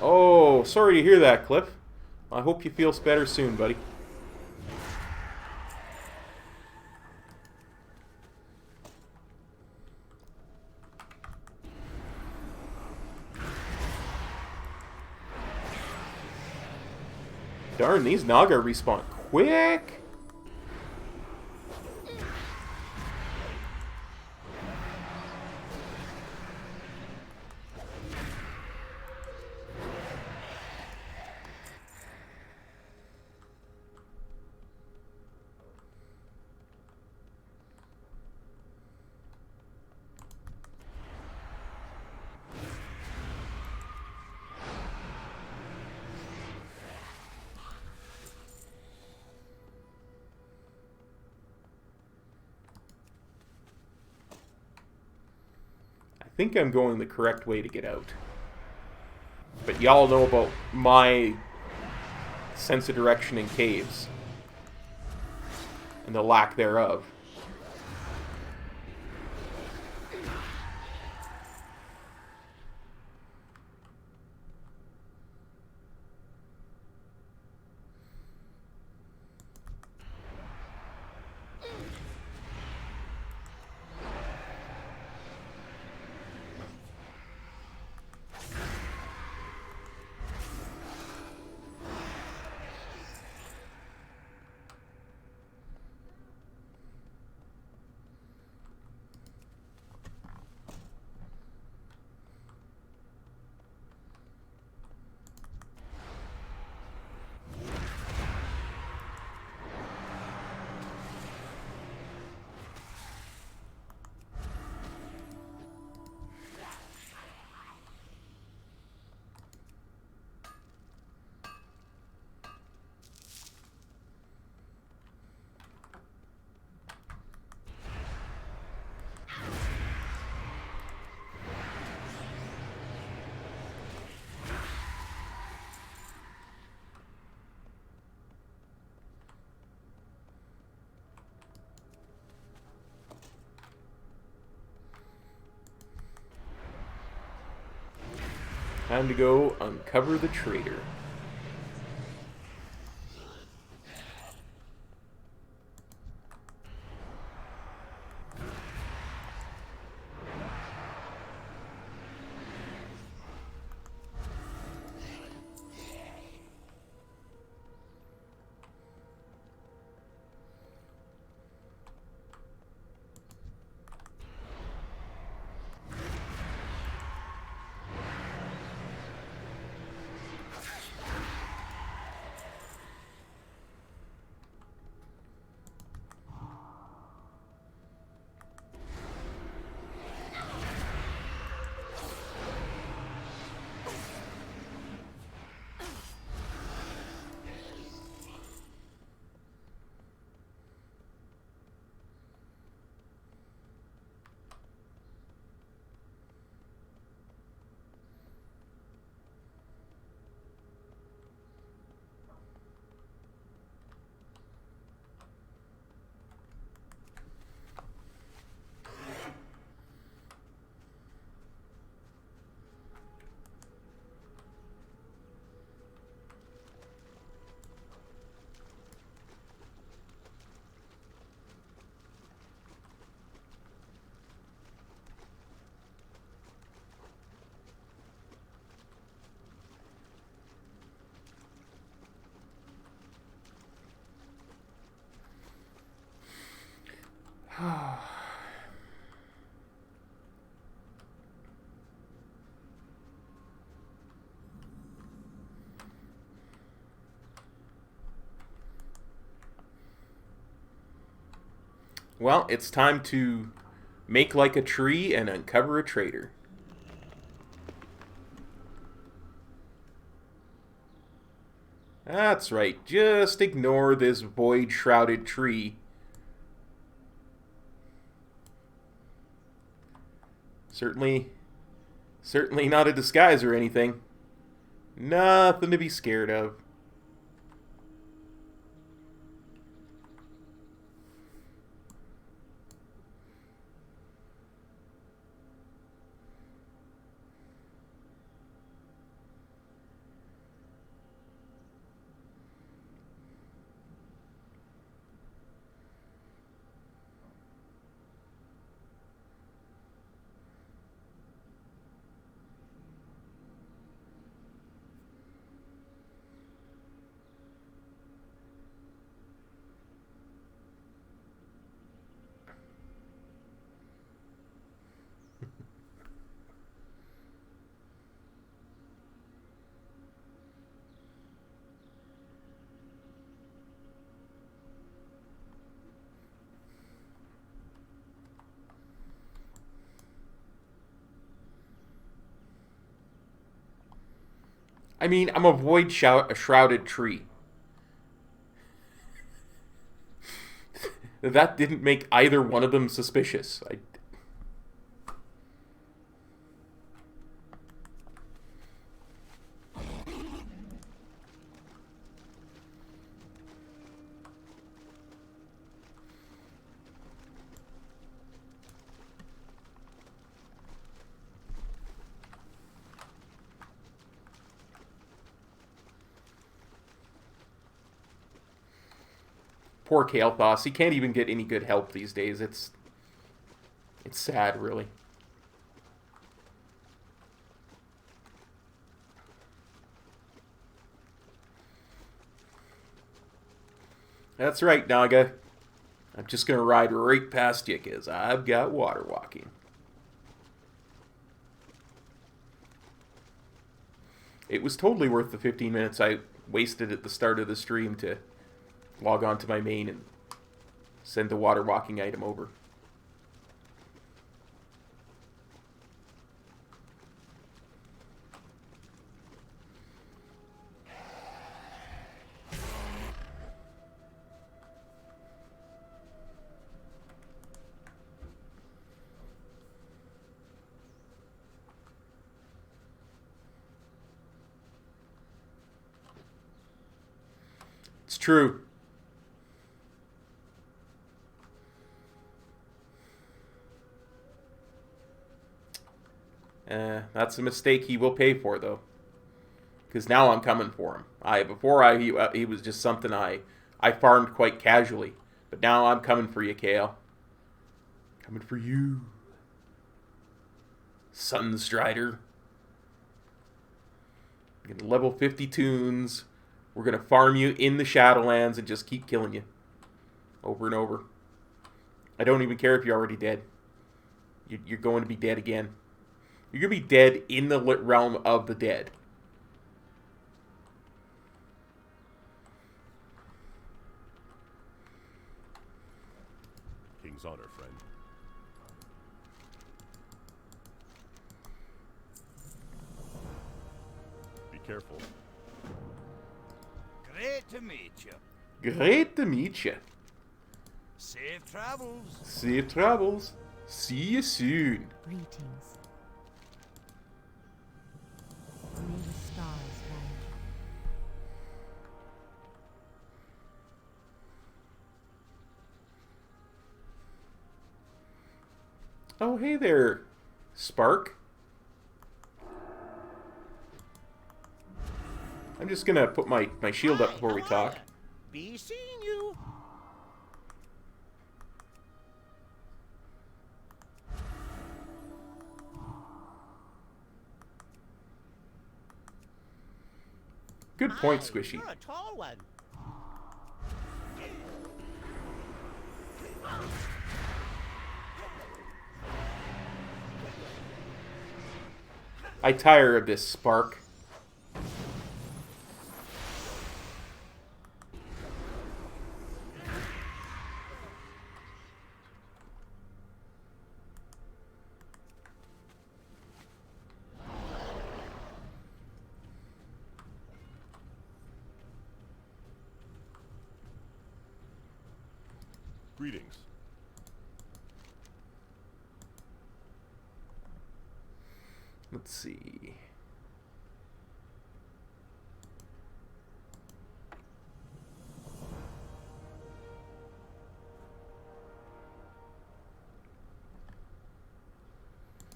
Oh, sorry to hear that, Cliff. I hope you feel better soon, buddy. Darn, these Naga respawn quick. I think I'm going the correct way to get out. But y'all know about my sense of direction in caves. And the lack thereof. Time to go uncover the traitor. Well, it's time to make like a tree and uncover a traitor. That's right, just ignore this void-shrouded tree. Certainly not a disguise or anything. Nothing to be scared of. I mean, I'm a void-shrouded tree. That didn't make either one of them suspicious. Poor Kael'thas. He can't even get any good help these days. It's sad, really. That's right, Naga. I'm just going to ride right past you because I've got water walking. It was totally worth the 15 minutes I wasted at the start of the stream to log on to my main and send the water walking item over. It's true. That's a mistake he will pay for, though. Because now I'm coming for him. Before he was just something I farmed quite casually. But now I'm coming for you, Kael. Coming for you. Sunstrider. We're gonna level 50 tunes. We're going to farm you in the Shadowlands and just keep killing you. Over and over. I don't even care if you're already dead. You're going to be dead again. You're going to be dead in the realm of the dead. King's honor, friend. Be careful. Great to meet you. Great to meet you. Safe travels. Safe travels. See you soon. Greetings. May the stars guide you. Oh, hey there, Spark. I'm just going to put my shield up before we talk. Be seeing you. Good point, Squishy. You're a tall one. I tire of this spark. Greetings. Let's see.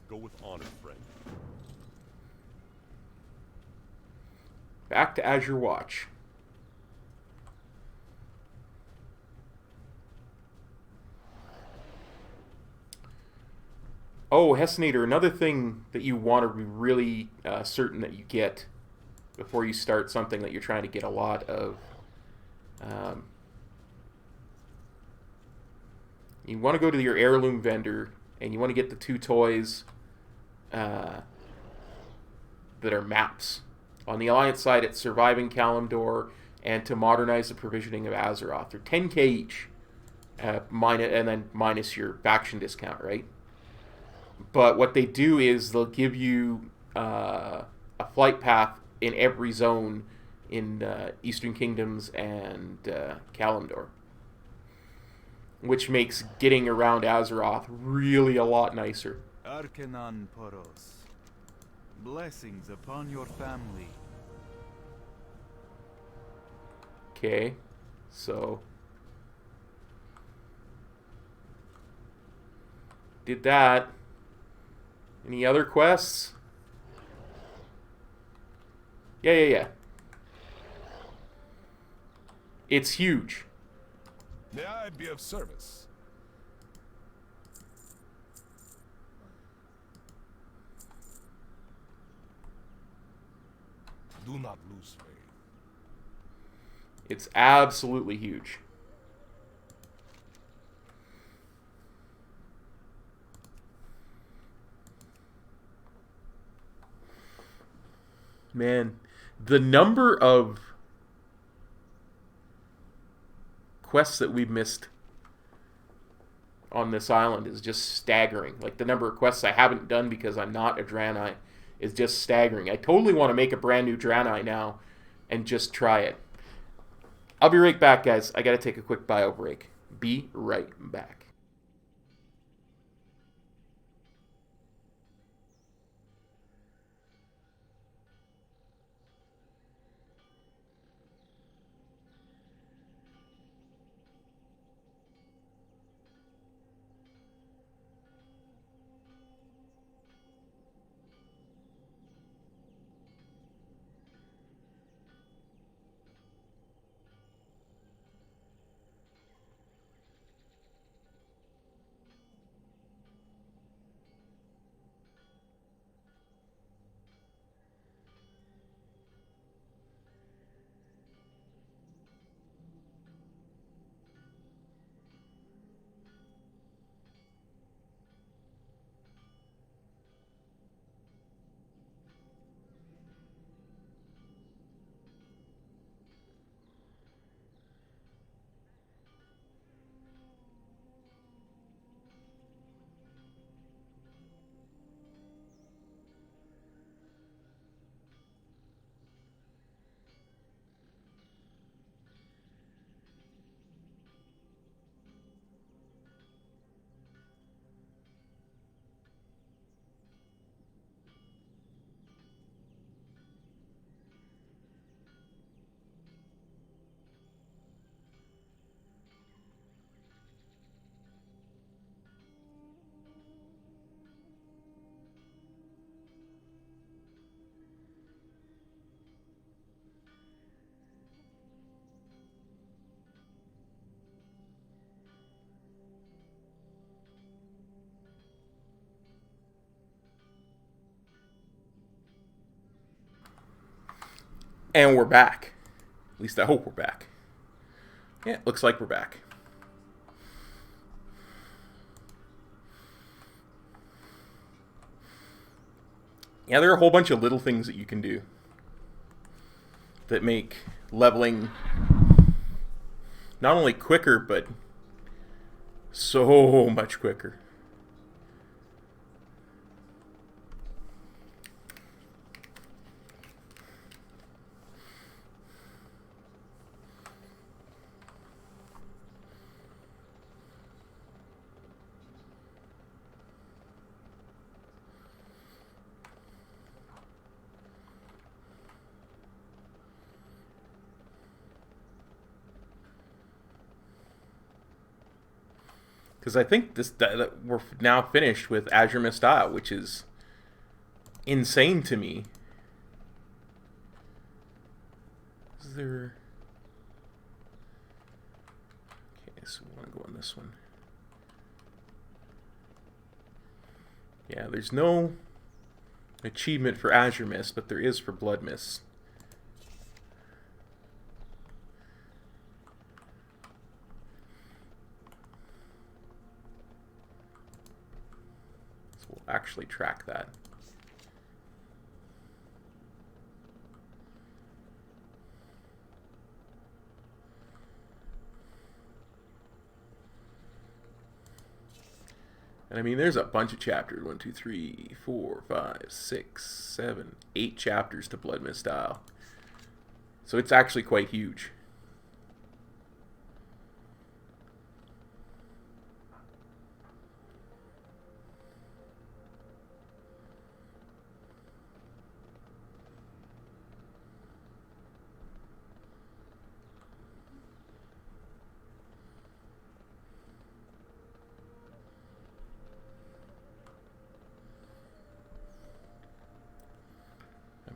Go with honor, friend. Back to Azure Watch. Oh, Hessenator, another thing that you want to be really certain that you get before you start something that you're trying to get a lot of. You want to go to your heirloom vendor and you want to get the 2 toys that are maps. On the Alliance side, it's Surviving Kalimdor and To Modernize the Provisioning of Azeroth. They're 10k each, and then minus your faction discount, right? But what they do is they'll give you a flight path in every zone in Eastern Kingdoms and Kalimdor, which makes getting around Azeroth really a lot nicer. Arcanon Poros. Blessings upon your family. Okay, so did that. Any other quests? Yeah. It's huge. May I be of service? Do not lose faith. It's absolutely huge. Man, the number of quests that we've missed on this island is just staggering. Like, the number of quests I haven't done because I'm not a Draenei is just staggering. I totally want to make a brand new Draenei now and just try it. I'll be right back, guys. I gotta take a quick bio break. Be right back. And we're back. At least I hope we're back. Yeah, looks like we're back. Yeah, there are a whole bunch of little things that you can do that make leveling not only quicker, but so much quicker. Because I think that we're now finished with Azure Mist Isle, which is insane to me. Is there... Okay, so we want to go on this one. Yeah, there's no achievement for Azure Mist, but there is for Blood Mist. Actually track that. And I mean, there's a bunch of chapters. 1, 2, 3, 4, 5, 6, 7, 8 chapters to Blood Mist Isle. So it's actually quite huge.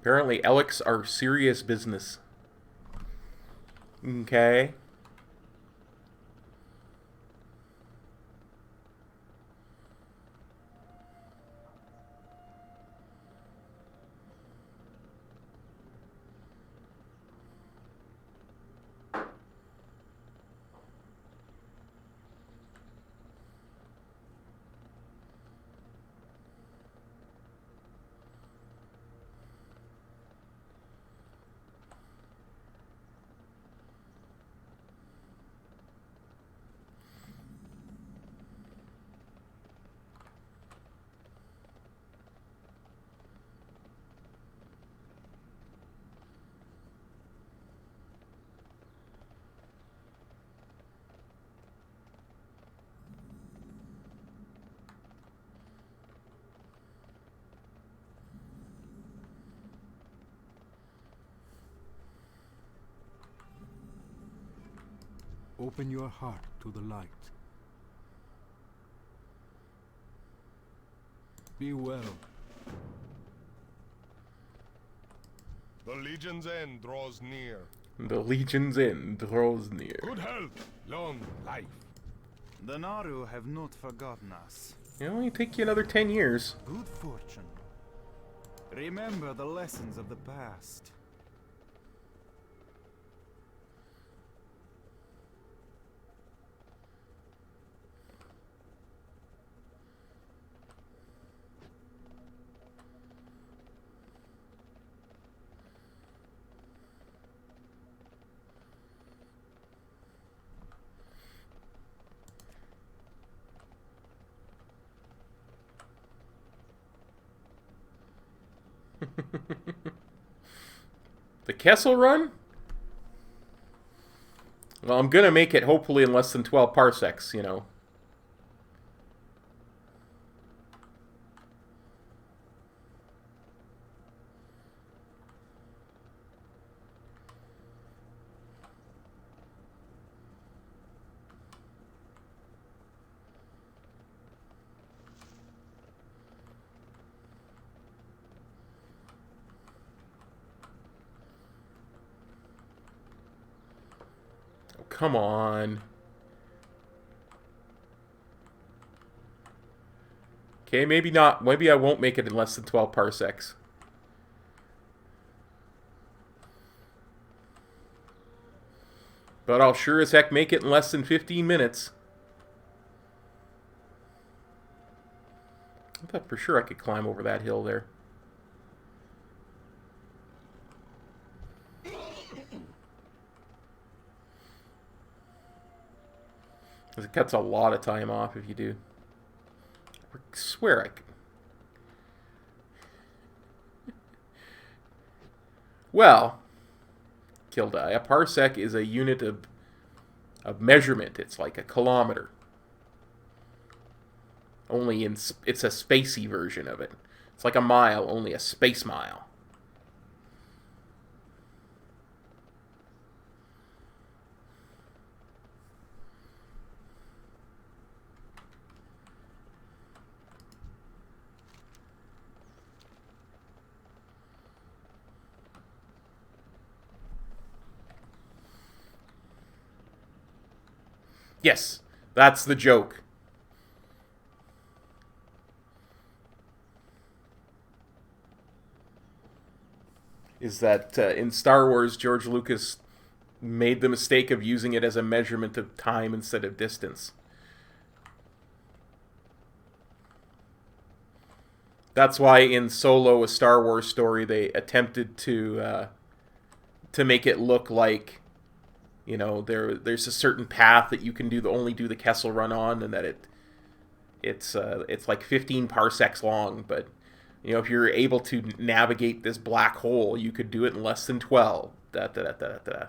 Apparently, Eliks are serious business. Okay. Open your heart to the light. Be well. The Legion's end draws near. The Legion's end draws near. Good health, long life. The Naru have not forgotten us. It'll only take you another 10 years. Good fortune. Remember the lessons of the past. The Kessel Run? Well, I'm gonna make it hopefully in less than 12 parsecs, you know. Come on. Okay, maybe not. Maybe I won't make it in less than 12 parsecs. But I'll sure as heck make it in less than 15 minutes. I thought for sure I could climb over that hill there. it cuts a lot of time off if you do. I swear I can. Well, Kildai, a parsec is a unit of measurement. It's like a kilometer. Only it's a spacey version of it. It's like a mile, only a space mile. Yes, that's the joke. Is that in Star Wars, George Lucas made the mistake of using it as a measurement of time instead of distance. That's why in Solo, a Star Wars story, they attempted to make it look like, you know, there's a certain path that you can only do the Kessel Run on, and that it's like 15 parsecs long. But you know, if you're able to navigate this black hole, you could do it in less than 12. Da, da, da, da, da.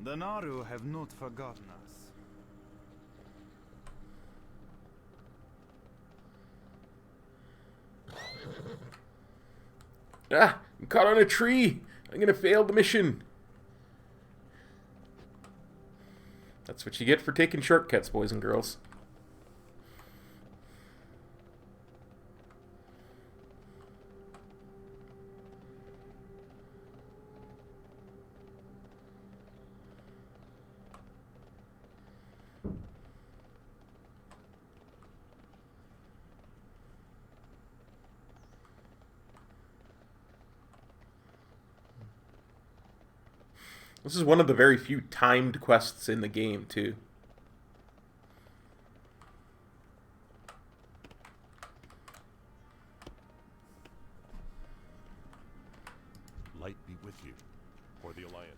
The Naru have not forgotten us. Ah, I'm caught on a tree. I'm gonna fail the mission. That's what you get for taking shortcuts, boys and girls. This is one of the very few timed quests in the game, too. Light be with you, for the Alliance.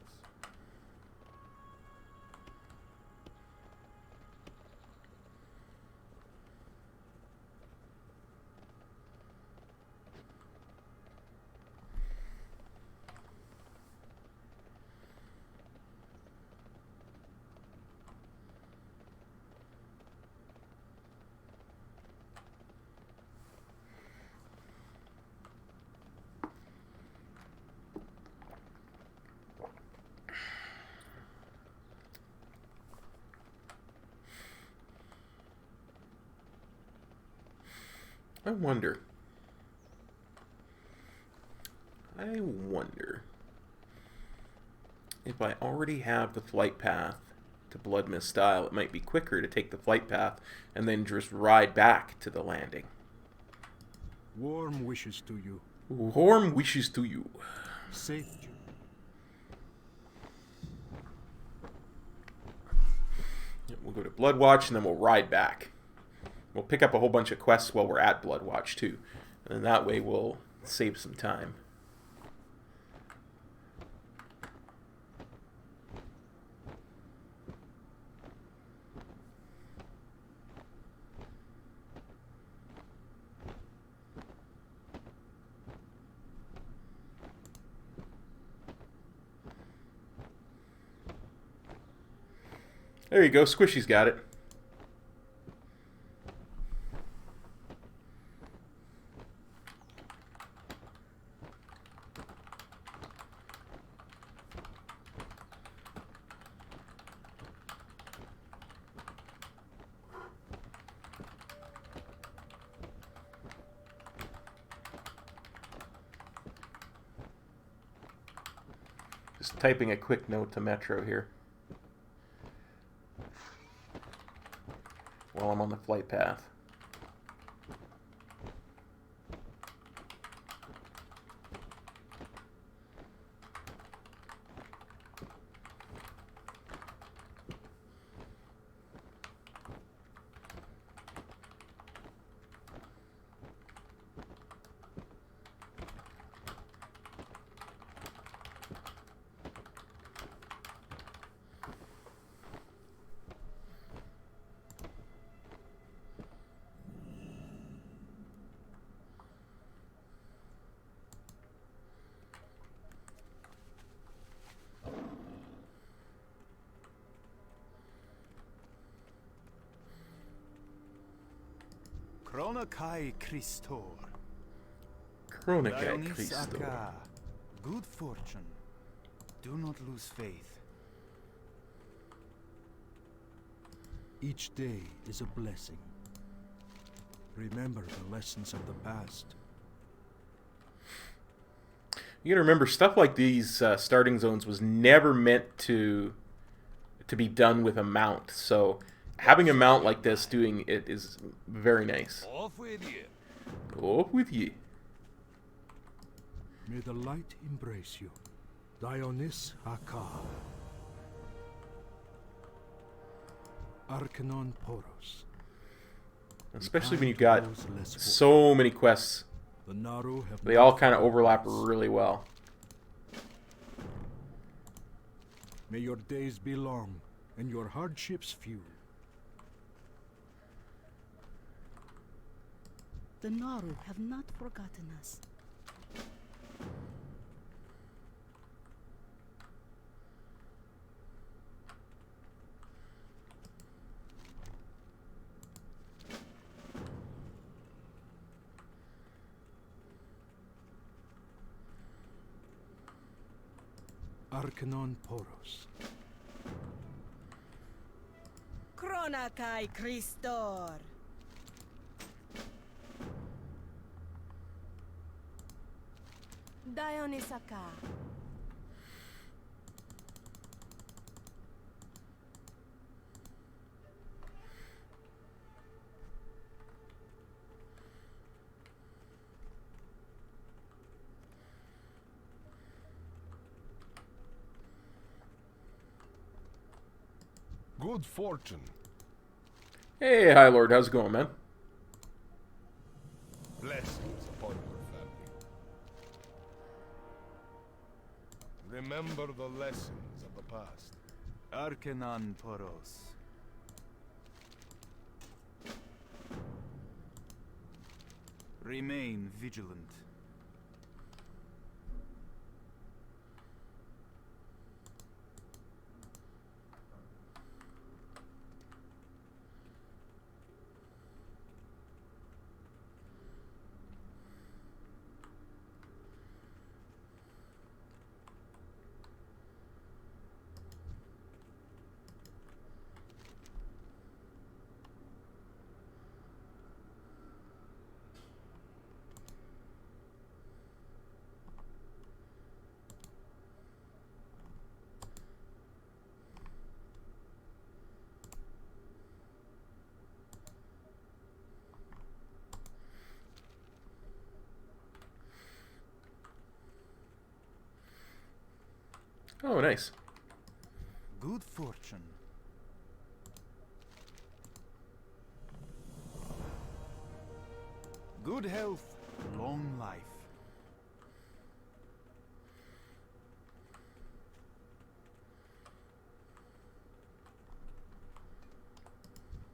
I wonder if I already have the flight path to Blood Mist Style, it might be quicker to take the flight path and then just ride back to the landing. Warm wishes to you. Warm wishes to you. Safe journey. We'll go to Bloodwatch and then we'll ride back. We'll pick up a whole bunch of quests while we're at Bloodwatch too. And that way we'll save some time. There you go, Squishy's got it. Just typing a quick note to Metro here. while I'm on the flight path. Chronakai Christor. Chronica Dionys Christo. Aka. Good fortune. Do not lose faith. Each day is a blessing. Remember the lessons of the past. You gotta remember, stuff like these starting zones was never meant to be done with a mount. So having a mount like this doing it is very nice. Off with you. Go up with ye. May the light embrace you. Dionys Aka. Arcanon Poros. Especially when you got so many quests. The Naru have They all kind of overlap really well. May your days be long and your hardships few. The Naru have not forgotten us. Arcanon Poros. Chronakai Christor. Dionysaka. Good fortune. Hey, High Lord, how's it going, man? Blessings upon your family. Remember the lessons of the past. Arcanon Poros. Remain vigilant. Oh, nice. Good fortune. Good health, long life.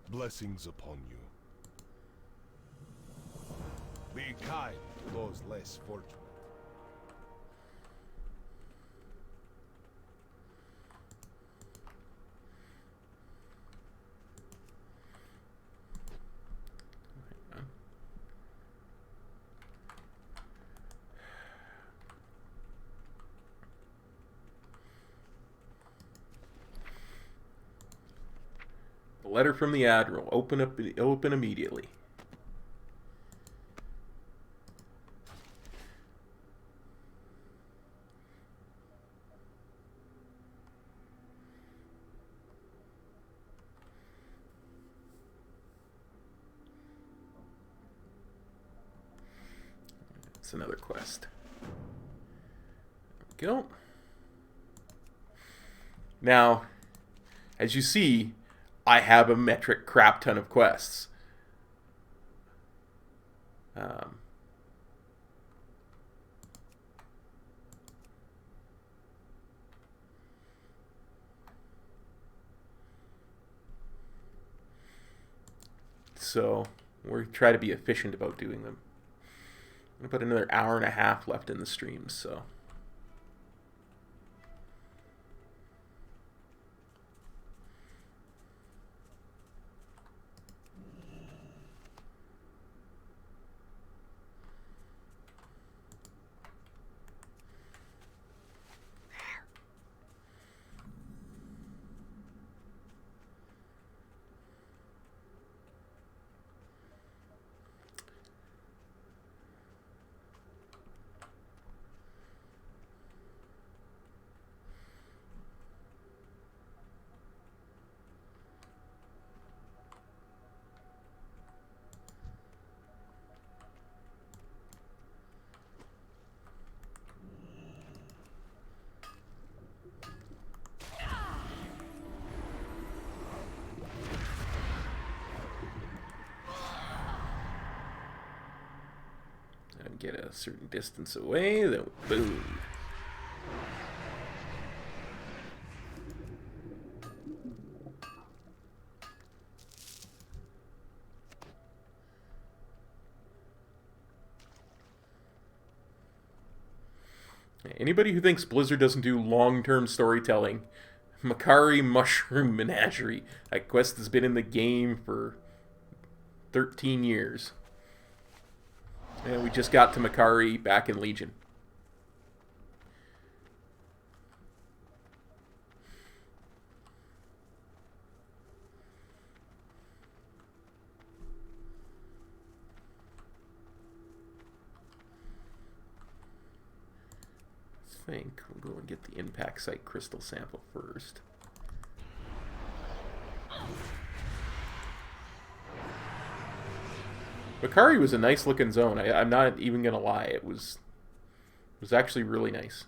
Blessings upon you. Be kind to those less fortunate. Letter from the Admiral. Open immediately. That's another quest. There we go. Now, as you see, I have a metric crap ton of quests. So we're try to be efficient about doing them. I'm gonna put another hour and a half left in the stream, so. Get a certain distance away, then boom. Anybody who thinks Blizzard doesn't do long-term storytelling, Makari Mushroom Menagerie. That quest has been in the game for 13 years. And we just got to Makari back in Legion. I think we'll go and get the impact site crystal sample first. Makari was a nice looking zone. I'm not even gonna lie. It was actually really nice.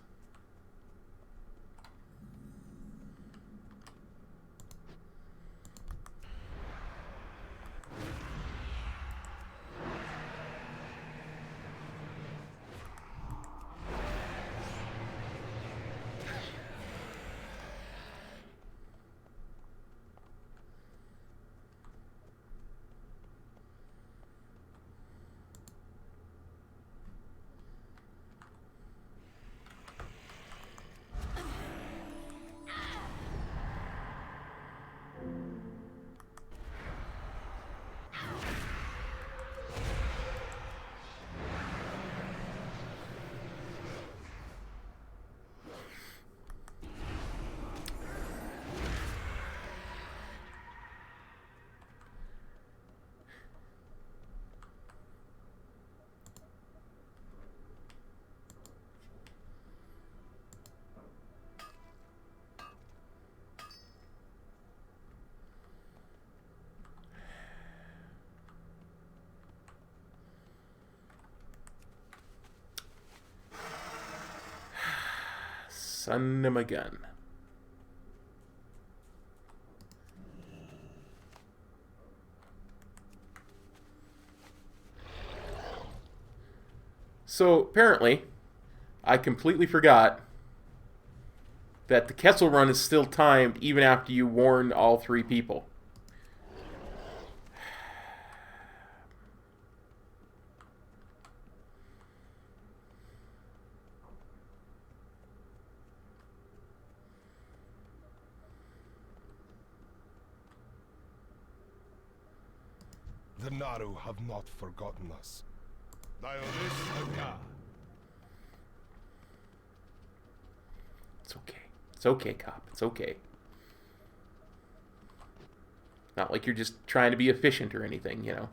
Son of a gun. So apparently, I completely forgot that the Kessel run is still timed even after you warn all 3 people. The Naru have not forgotten us. It's okay. It's okay, cop. It's okay. Not like you're just trying to be efficient or anything, you know.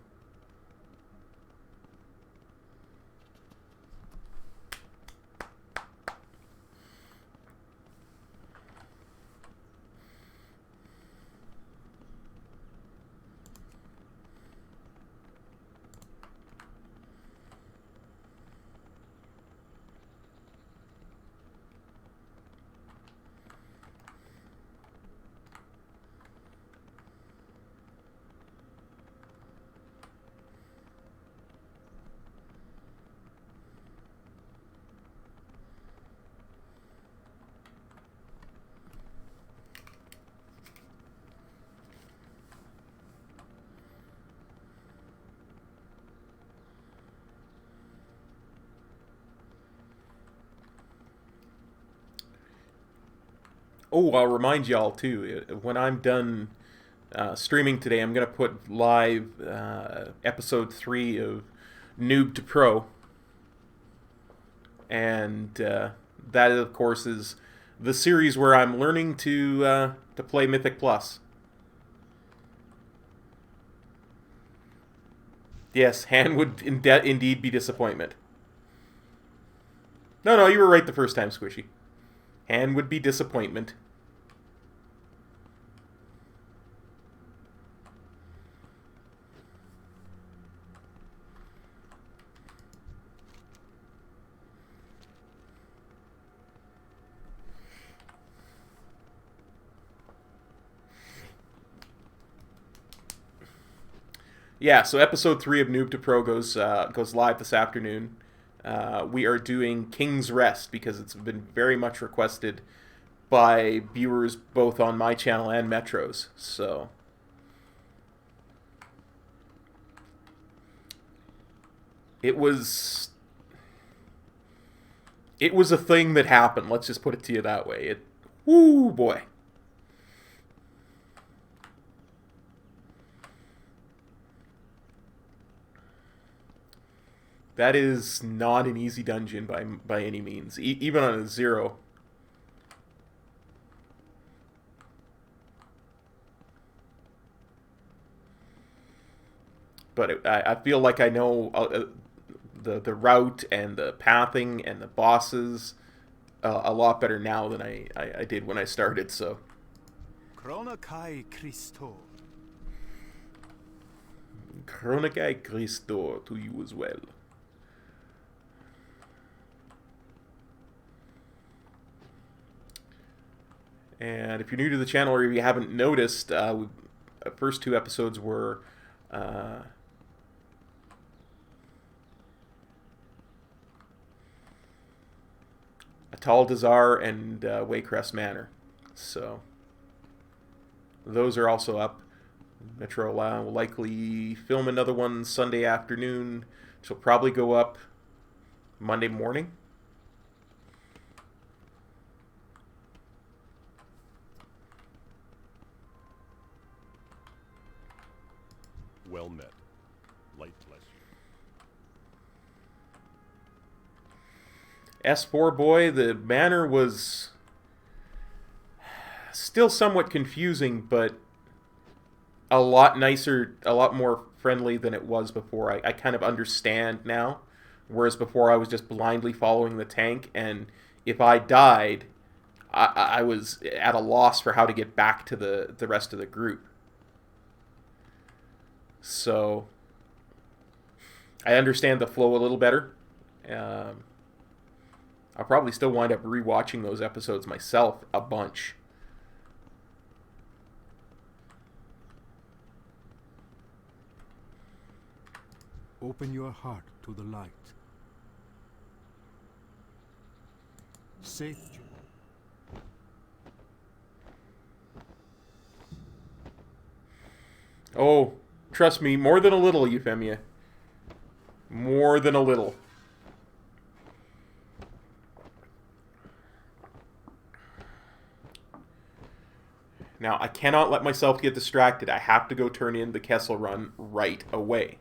Oh, I'll remind y'all too, when I'm done streaming today, I'm going to put live episode 3 of Noob to Pro. And that, of course, is the series where I'm learning to play Mythic Plus. Yes, Han would indeed be disappointment. No, you were right the first time, Squishy. Han would be disappointment. Yeah, so episode 3 of Noob to Pro goes live this afternoon. We are doing King's Rest because it's been very much requested by viewers both on my channel and Metro's. So it was a thing that happened. Let's just put it to you that way. Woo boy. That is not an easy dungeon by any means, even on a 0. But I feel like I know the route and the pathing and the bosses a lot better now than I did when I started. So. Chronakai Christo. Chronakai Christo to you as well. And if you're new to the channel or if you haven't noticed, the first 2 episodes were Atal Dazar and Waycrest Manor. So those are also up. Metro will likely film another one Sunday afternoon. She'll probably go up Monday morning. Well met. Light bless you. S4 boy, the manor was still somewhat confusing, but a lot nicer, a lot more friendly than it was before. I kind of understand now, whereas before I was just blindly following the tank, and if I died, I was at a loss for how to get back to the rest of the group. So I understand the flow a little better. I'll probably still wind up rewatching those episodes myself a bunch. Open your heart to the light. Safe. Oh, trust me, more than a little, Euphemia. More than a little. Now, I cannot let myself get distracted. I have to go turn in the Kessel Run right away.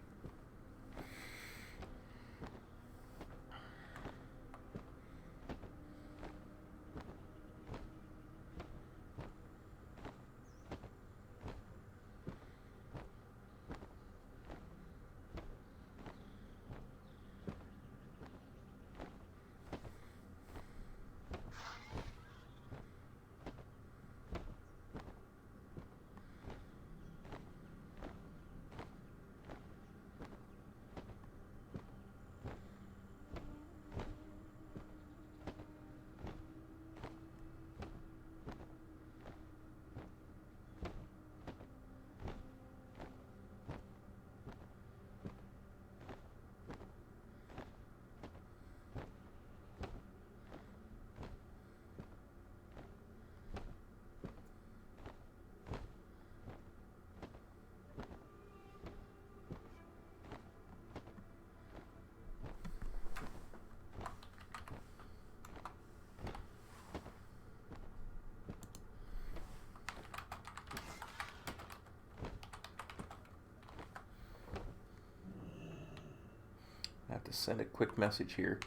I have to send a quick message here.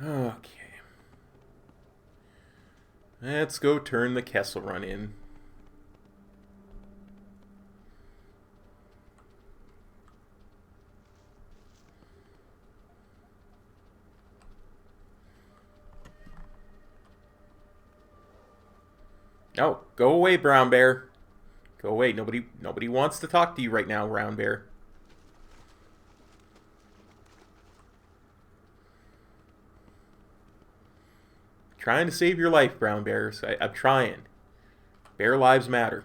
Okay. Let's go turn the Kessel Run in. Oh, go away, Brown Bear. Go away. Nobody wants to talk to you right now, Brown Bear. Trying to save your life, Brown Bears. I'm trying. Bear lives matter.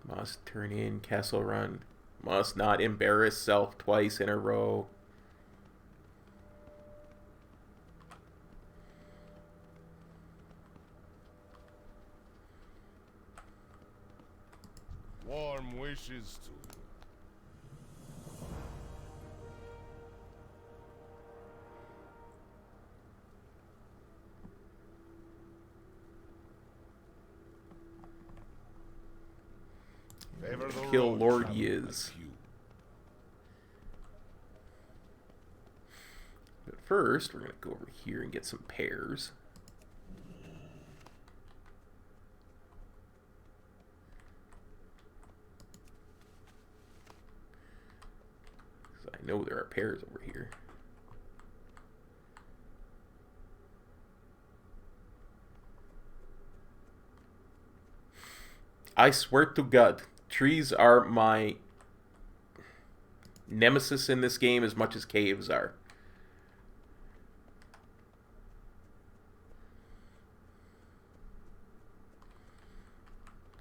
Must turn in Kessel Run. Must not embarrass self twice in a row. Warm wishes to you. Favor the Kill road, Lord traveler Yiz. like you. But first, we're going to go over here and get some pears. I know there are pears over here. I swear to God, trees are my nemesis in this game as much as caves are.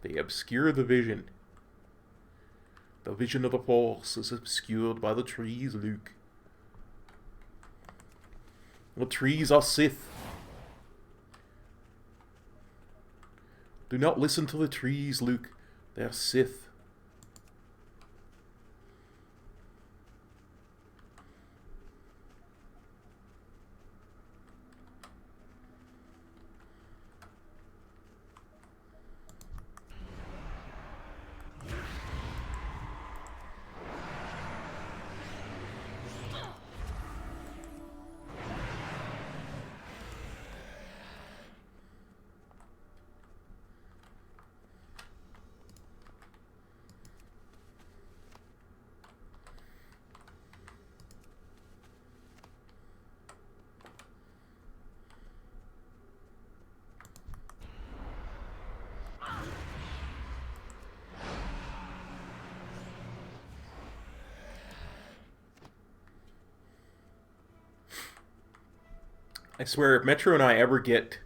They obscure the vision. The vision of the Force is obscured by the trees, Luke. The trees are Sith. Do not listen to the trees, Luke. They are Sith. I swear, if Metro and I ever get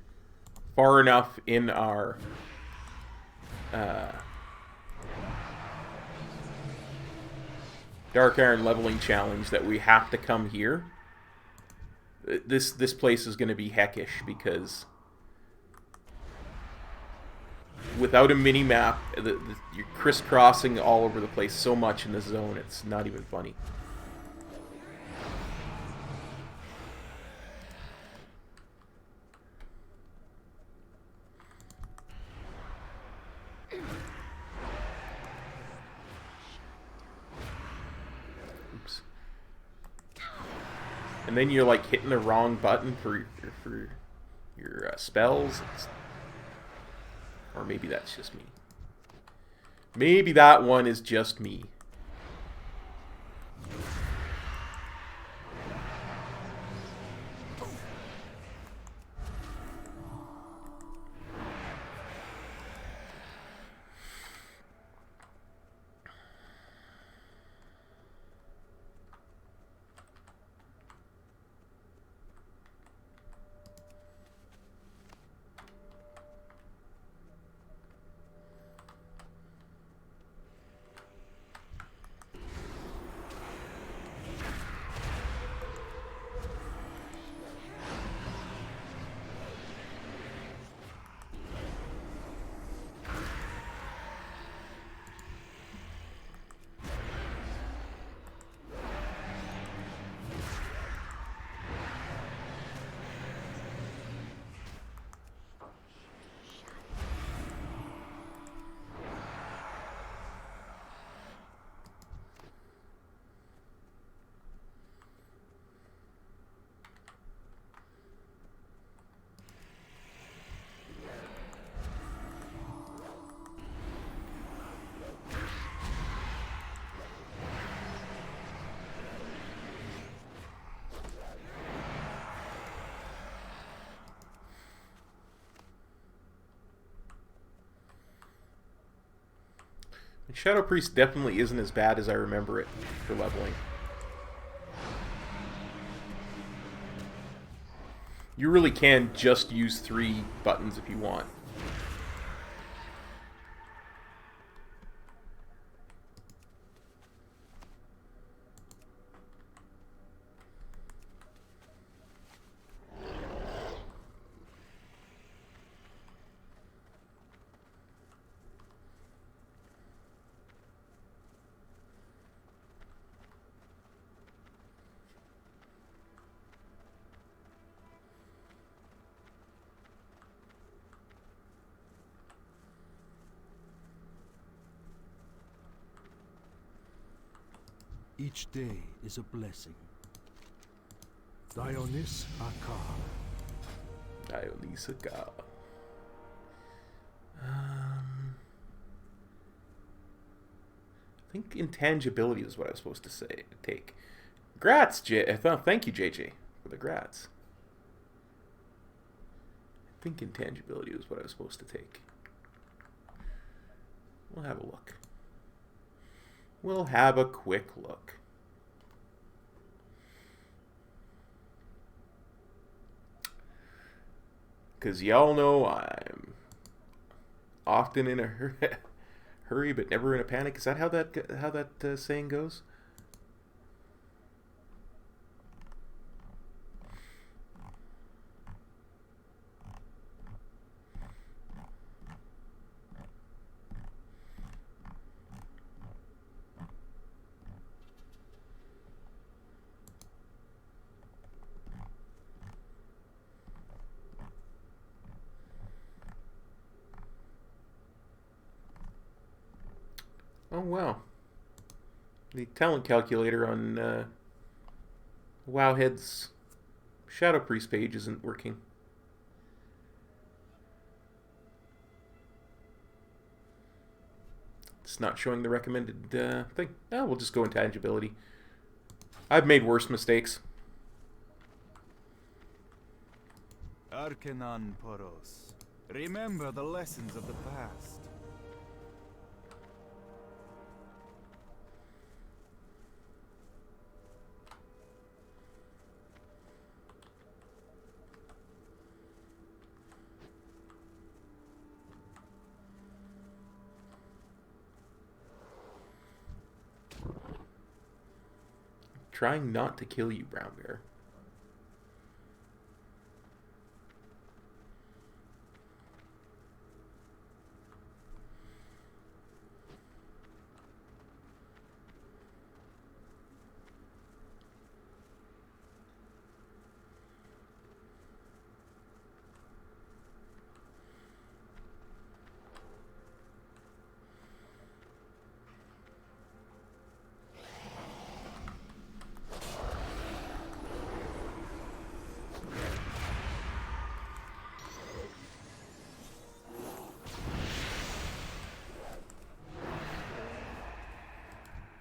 far enough in our Dark Iron leveling challenge that we have to come here, this place is going to be heckish, because without a mini map, you're crisscrossing all over the place so much in this zone, it's not even funny. and then you're like hitting the wrong button for your spells. Or maybe that's just me. Maybe that one is just me. Shadow Priest definitely isn't as bad as I remember it for leveling. You really can just use 3 buttons if you want. Each day is a blessing. Dionys Akar. Dionys Akar. I think intangibility is what I was supposed to say. Take. Grats, thank you, JJ, for the grats. I think intangibility is what I was supposed to take. We'll have a look. We'll have a quick look. Because y'all know I'm often in a hurry but never in a panic. Is that how that saying goes? Oh wow. The talent calculator on Wowhead's Shadow Priest page isn't working. It's not showing the recommended thing. Oh, we'll just go intangibility. I've made worse mistakes. Arcanon Poros. Remember the lessons of the past. Trying not to kill you, Brown Bear.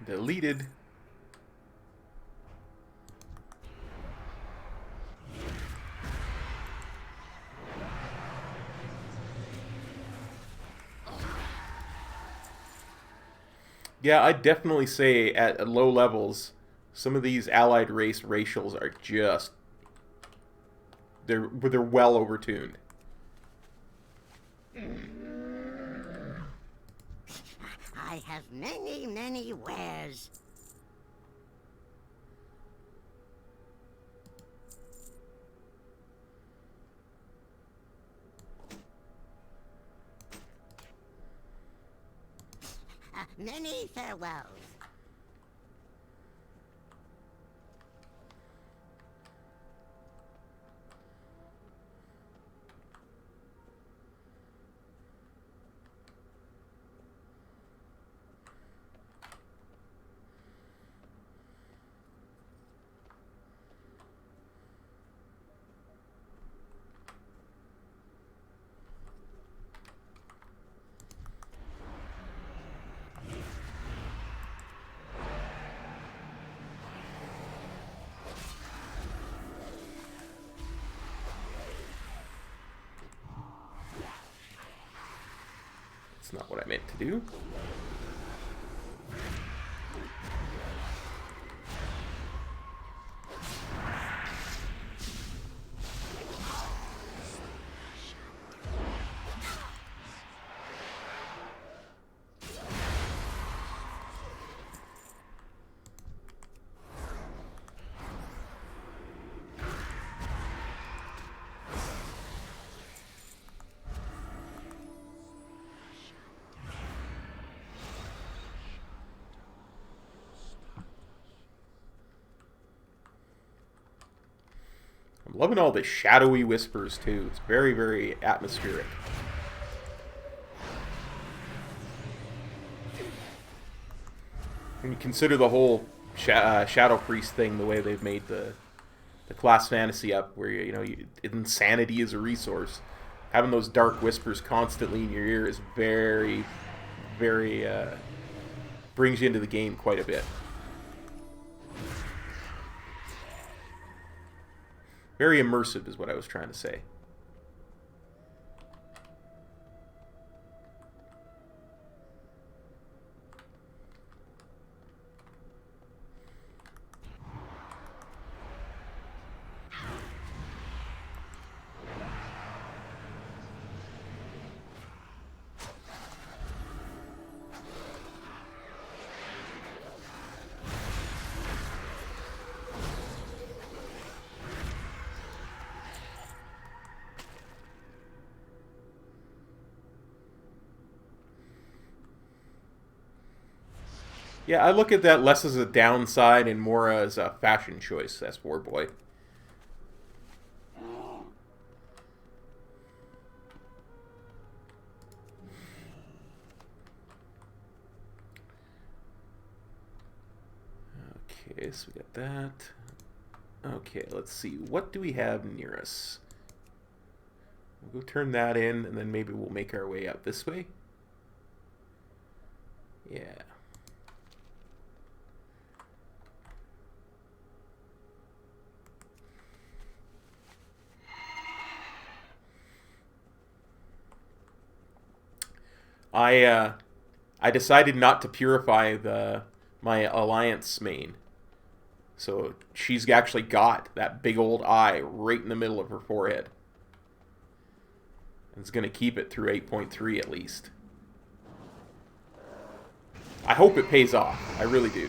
deleted. Yeah, I'd definitely say at low levels, some of these allied race racials are just they're well overtuned. I have many, many wares. Many farewells. That's not what I meant to do. I'm loving all the shadowy whispers too. It's very, very atmospheric. When you consider the whole Shadow Priest thing, the way they've made the class fantasy up, where insanity is a resource, having those dark whispers constantly in your ear is very, very brings you into the game quite a bit. Very immersive is what I was trying to say. Yeah, I look at that less as a downside and more as a fashion choice, S4 boy. Okay, so we got that. Okay, let's see. What do we have near us? We'll go turn that in, and then maybe we'll make our way out this way. Yeah. I decided not to purify my alliance main, so she's actually got that big old eye right in the middle of her forehead, and it's gonna keep it through 8.3 at least. I hope it pays off. I really do.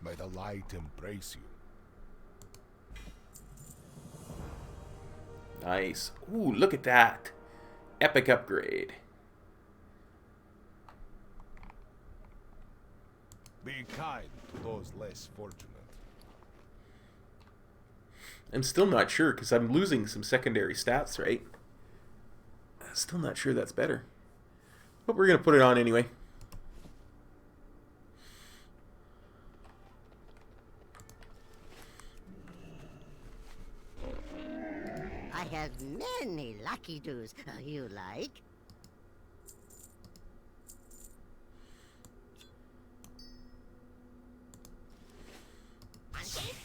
May the light embrace you. Nice. Ooh, look at that. Epic upgrade. Be kind to those less fortunate. I'm still not sure because I'm losing some secondary stats, right? Still not sure that's better. But we're going to put it on anyway. many lucky doos you like.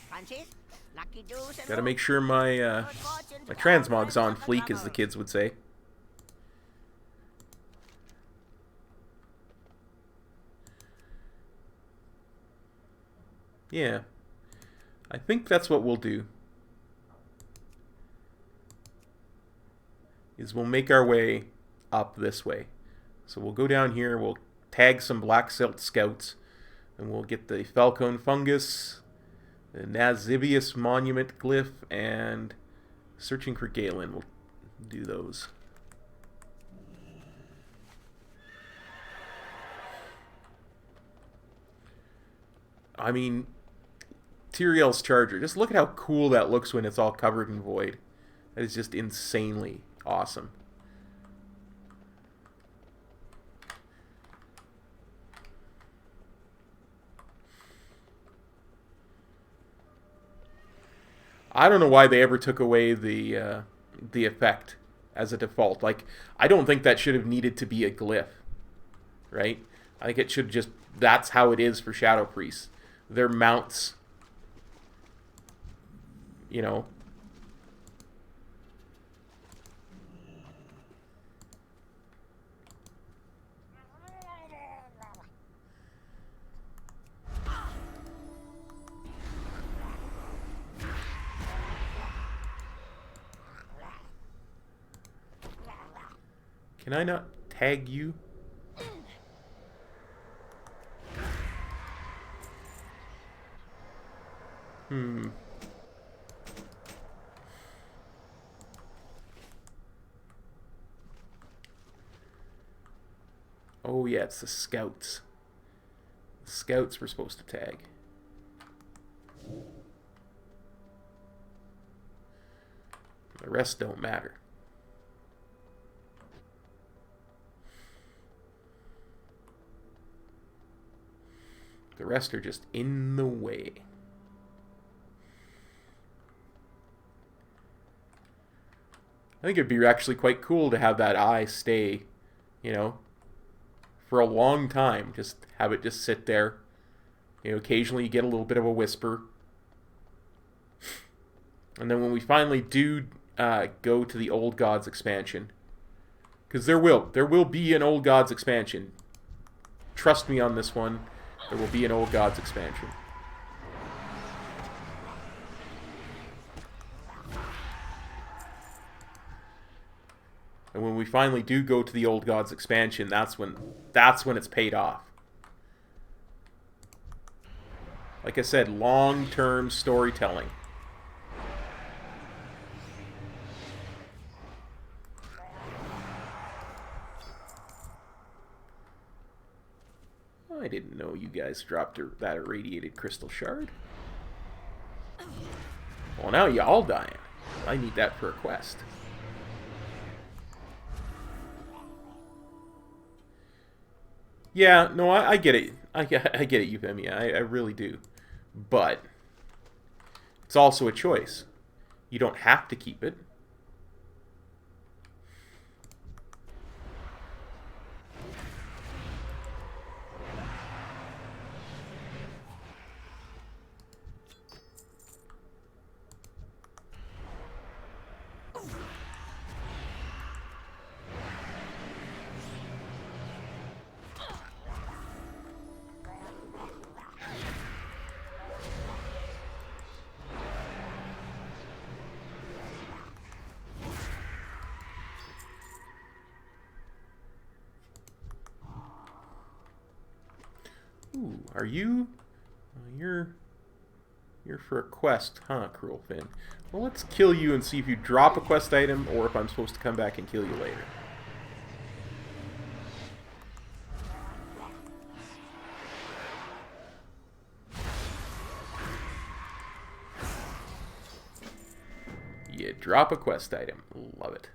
Punches, lucky doos, and Gotta make sure my my transmog's on fleek, as the kids would say. Yeah, I think that's what we'll do. Is we'll make our way up this way. So we'll go down here, we'll tag some Black Silt Scouts, and we'll get the Falcone Fungus, the Nazibius Monument Glyph, and Searching for Galen. We'll do those. I mean, Tyrael's Charger. Just look at how cool that looks when it's all covered in void. That is just insanely awesome. I don't know why they ever took away the effect as a default. Like, I don't think that should have needed to be a glyph, right? I think it should just, that's how it is for Shadow Priests. Their mounts, you know. Can I not tag you? Oh yeah, it's the scouts. The scouts we're supposed to tag. The rest don't matter. The rest are just in the way. I think it'd be actually quite cool to have that eye stay, you know, for a long time. Just have it just sit there. You know, occasionally you get a little bit of a whisper. And then when we finally do go to the Old Gods expansion, because there will be an Old Gods expansion. Trust me on this one. There will be an Old Gods expansion. And when we finally do go to the Old Gods expansion, that's when it's paid off. Like I said, long-term storytelling. I didn't know you guys dropped that irradiated crystal shard. Well, now you all dying. I need that for a quest. Yeah, no, I get it. I get it, Euphemia. I really do. But it's also a choice. You don't have to keep it. Ooh, are you? You're for a quest, huh, Cruel Finn? Well, let's kill you and see if you drop a quest item or if I'm supposed to come back and kill you later. You drop a quest item. Love it.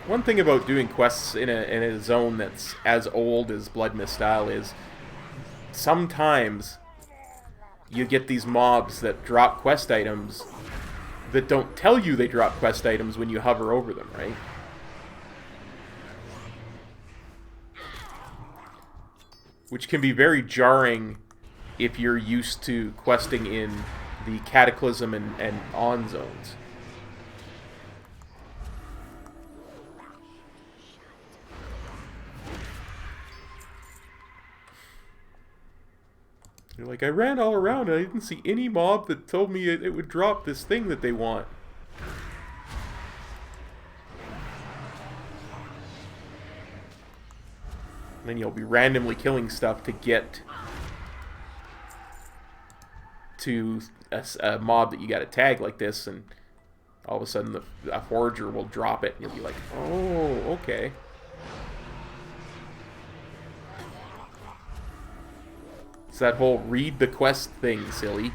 One thing about doing quests in a zone that's as old as Blood Mist style is sometimes you get these mobs that drop quest items that don't tell you they drop quest items when you hover over them, right? Which can be very jarring if you're used to questing in the Cataclysm and On zones. You're like, I ran all around and I didn't see any mob that told me it would drop this thing that they want. And then you'll be randomly killing stuff to get to a mob that you got to tag like this, and all of a sudden a forager will drop it and you'll be like, oh, okay. It's that whole read the quest thing, silly.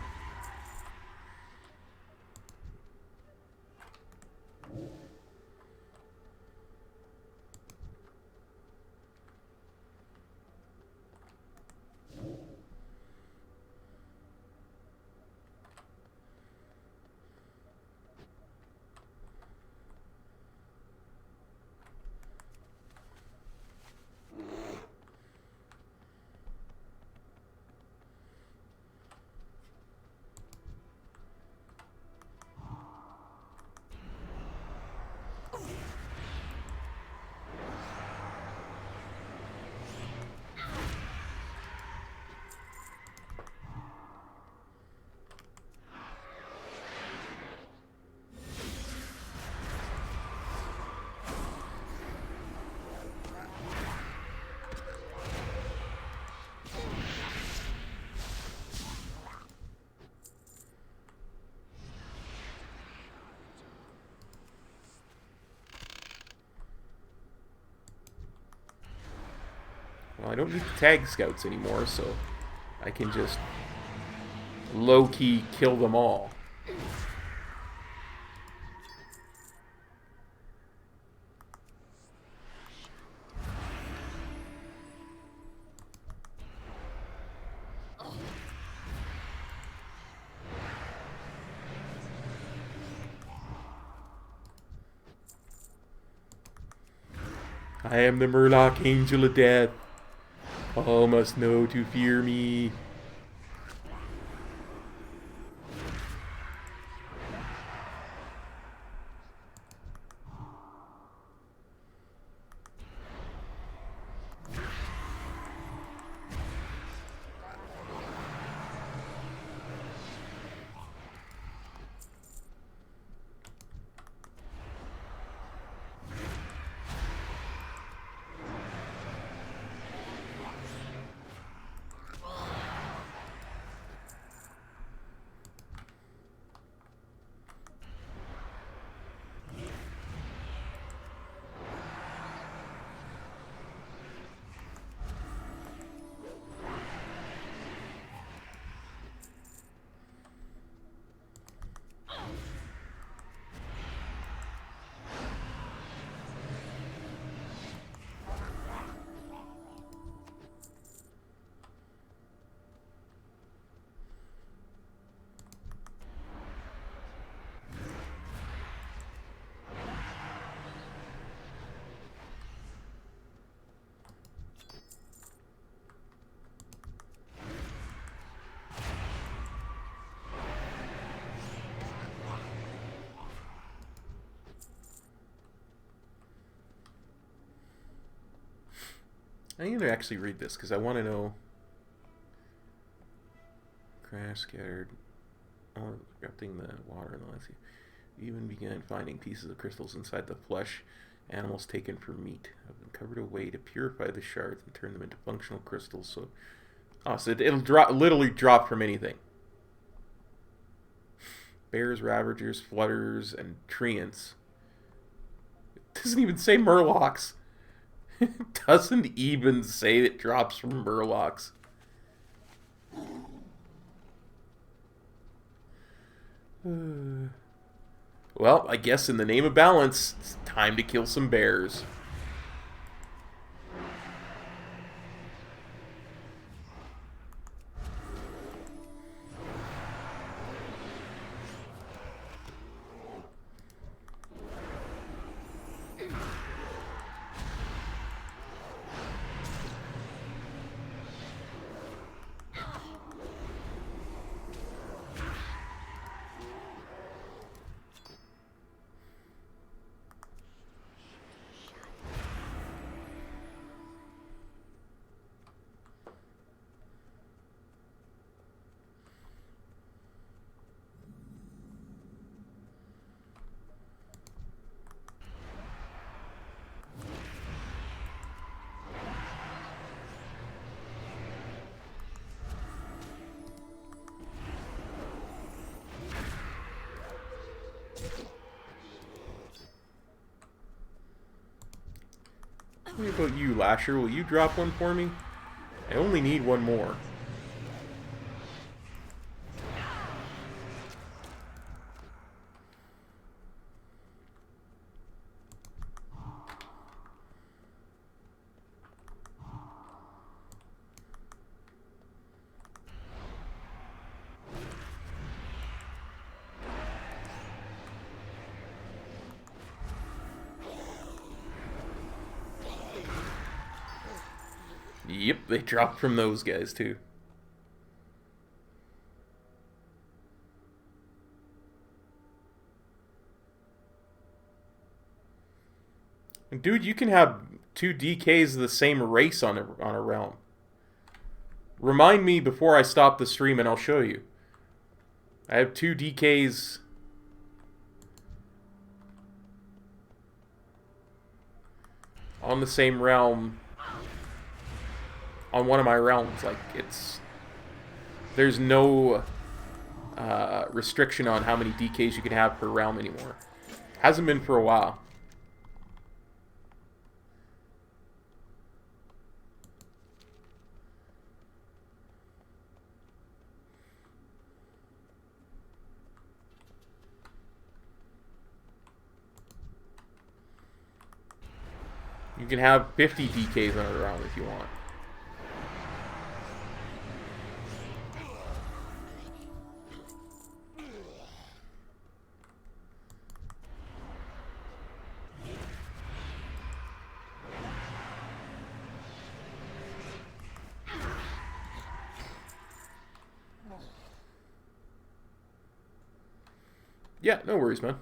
Well, I don't need to tag scouts anymore, so I can just low-key kill them all. I am the Murloc Angel of Death. All must know to fear me. I need to actually read this because I want to know. Crash scattered, erupting the water in the landscape. Even began finding pieces of crystals inside the flesh. Animals taken for meat have been covered away to purify the shards and turn them into functional crystals. So, so it'll literally drop from anything. Bears, ravagers, flutters, and treants. It doesn't even say murlocs. It doesn't even say it drops from murlocs. Well, I guess in the name of balance, it's time to kill some bears. What about you, Lasher? Will you drop one for me? I only need one more. Yep, they dropped from those guys too. Dude, you can have 2 DKs of the same race on a realm. Remind me before I stop the stream and I'll show you. I have 2 DKs on the same realm on one of my realms. Like, there's no restriction on how many DKs you can have per realm anymore. Hasn't been for a while. You can have 50 DKs on a round if you want. Yeah, no worries, man.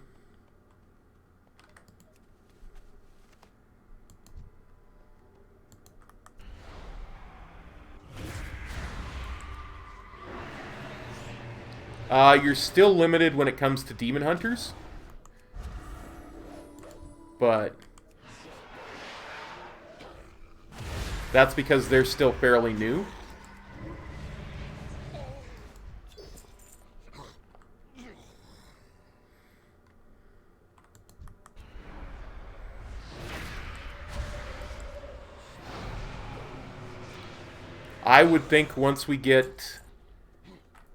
You're still limited when it comes to demon hunters, but that's because they're still fairly new. I would think once we get,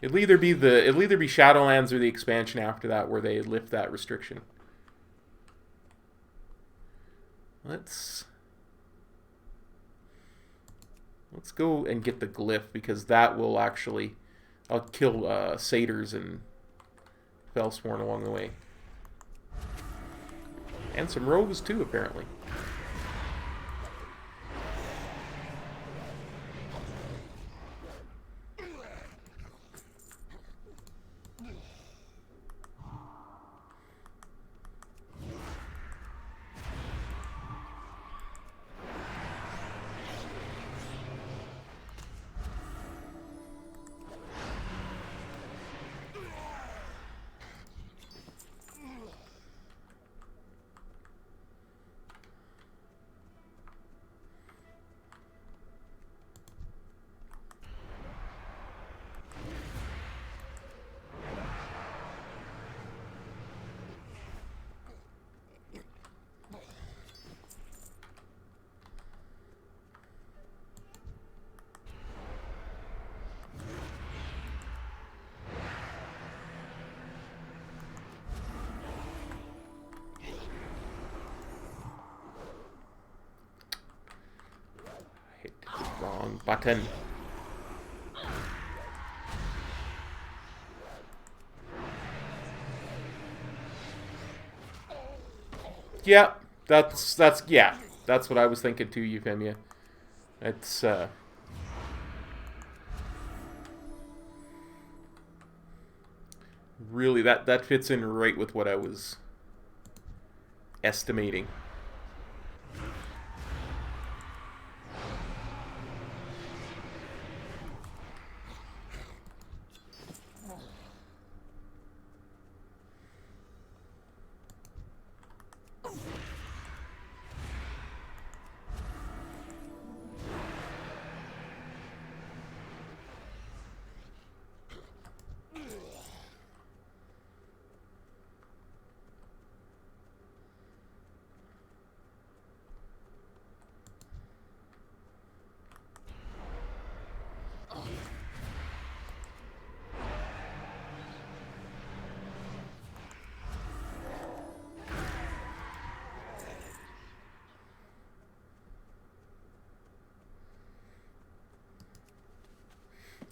it'll either be Shadowlands or the expansion after that where they lift that restriction. Let's go and get the glyph, because that will actually, I'll kill satyrs and Fellsworn along the way. And some rogues too, apparently. Wrong button. Yeah, that's what I was thinking too, Euphemia. It's really that fits in right with what I was estimating.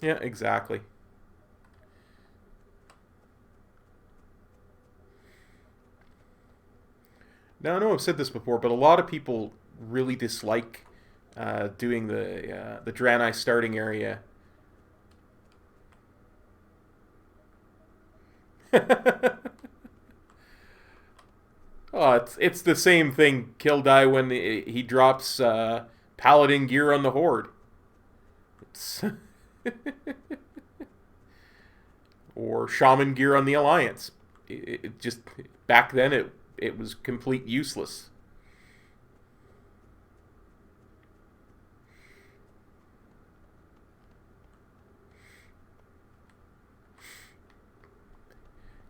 Yeah, exactly. Now, I know I've said this before, but a lot of people really dislike doing the Draenei starting area. Oh, it's the same thing Kill die when he drops Paladin gear on the Horde. It's or Shaman gear on the Alliance. It just back then it was complete useless.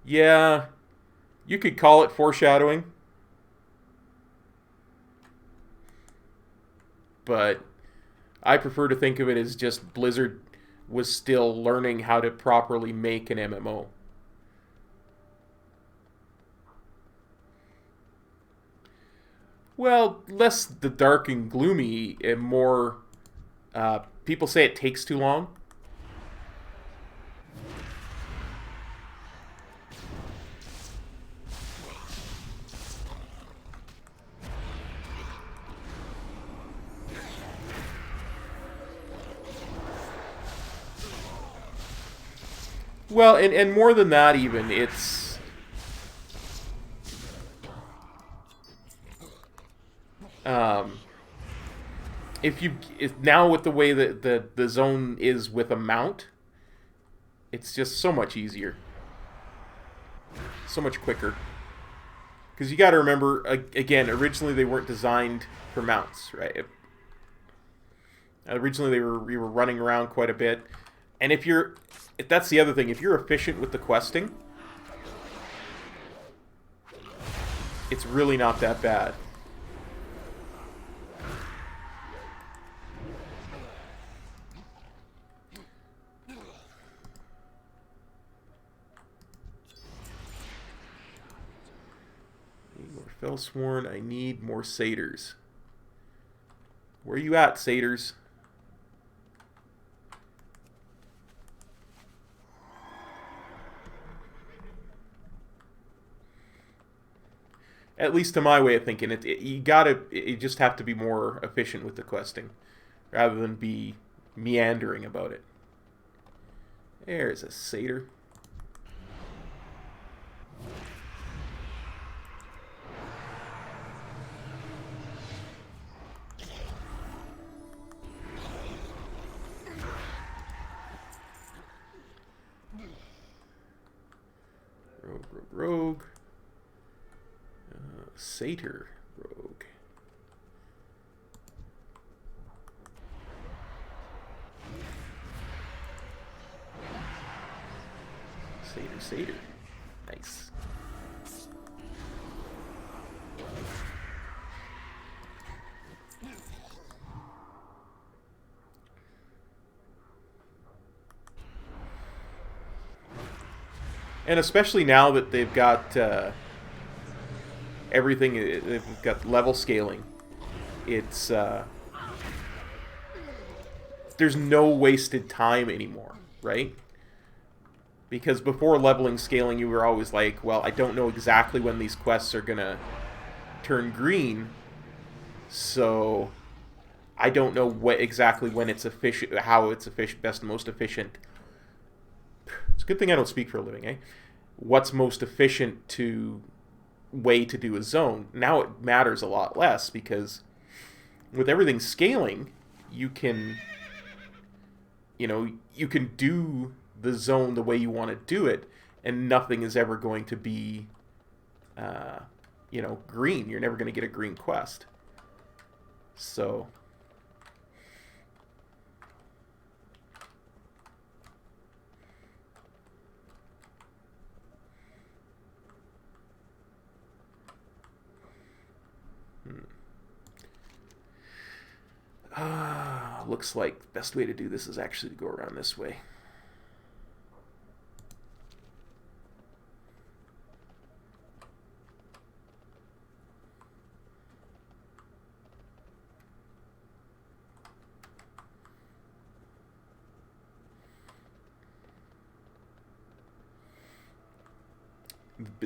Yeah, you could call it foreshadowing. But I prefer to think of it as just Blizzard was still learning how to properly make an MMO. Well, less the dark and gloomy and more... people say it takes too long. Well, and more than that even, it's... now with the way that the zone is with a mount, it's just so much easier. So much quicker. Because you got to remember, again, originally they weren't designed for mounts, right? Originally we were running around quite a bit. And if that's the other thing, if you're efficient with the questing, it's really not that bad. Need more Fellsworn. I need more satyrs. Where are you at, satyrs? At least to my way of thinking, you just have to be more efficient with the questing, rather than be meandering about it. There's a satyr. Rogue. Satyr rogue. Satyr. Nice. And especially now that they've got everything, they've got level scaling. It's there's no wasted time anymore, right? Because before leveling scaling, you were always like, well, I don't know exactly when these quests are gonna turn green, so I don't know what exactly when it's efficient, how it's efficient, best, most efficient. It's a good thing I don't speak for a living, eh? What's most efficient way to do a zone? Now it matters a lot less, because with everything scaling, you can, you can do the zone the way you want to do it, and nothing is ever going to be, green. You're never going to get a green quest. So, looks like the best way to do this is actually to go around this way.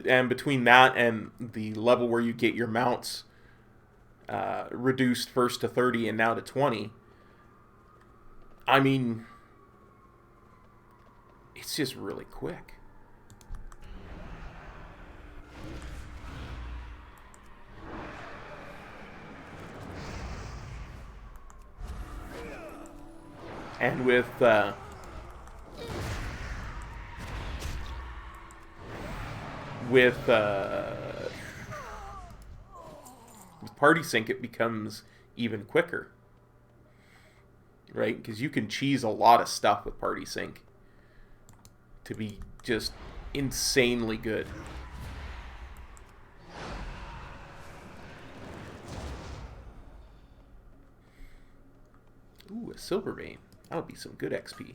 And between that and the level where you get your mounts reduced first to 30 and now to 20, I mean, it's just really quick. And with party sync, it becomes even quicker, right? Because you can cheese a lot of stuff with party sync to be just insanely good. Ooh, a silver vein. That'll be some good XP.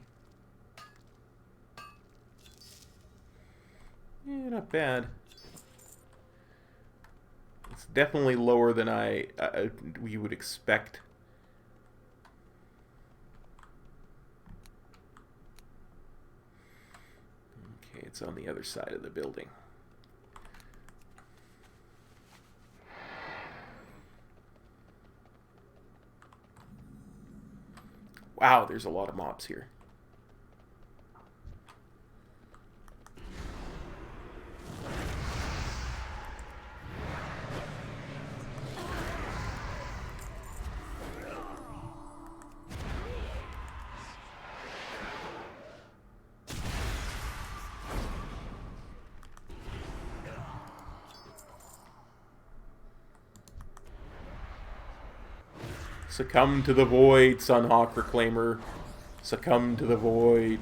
Yeah, not bad. It's definitely lower than we would expect. Okay, it's on the other side of the building. Wow, there's a lot of mobs here. Succumb to the void, Sunhawk Reclaimer. Succumb to the void.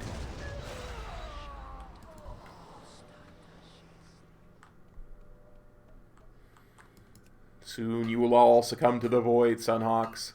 Soon you will all succumb to the void, Sunhawks.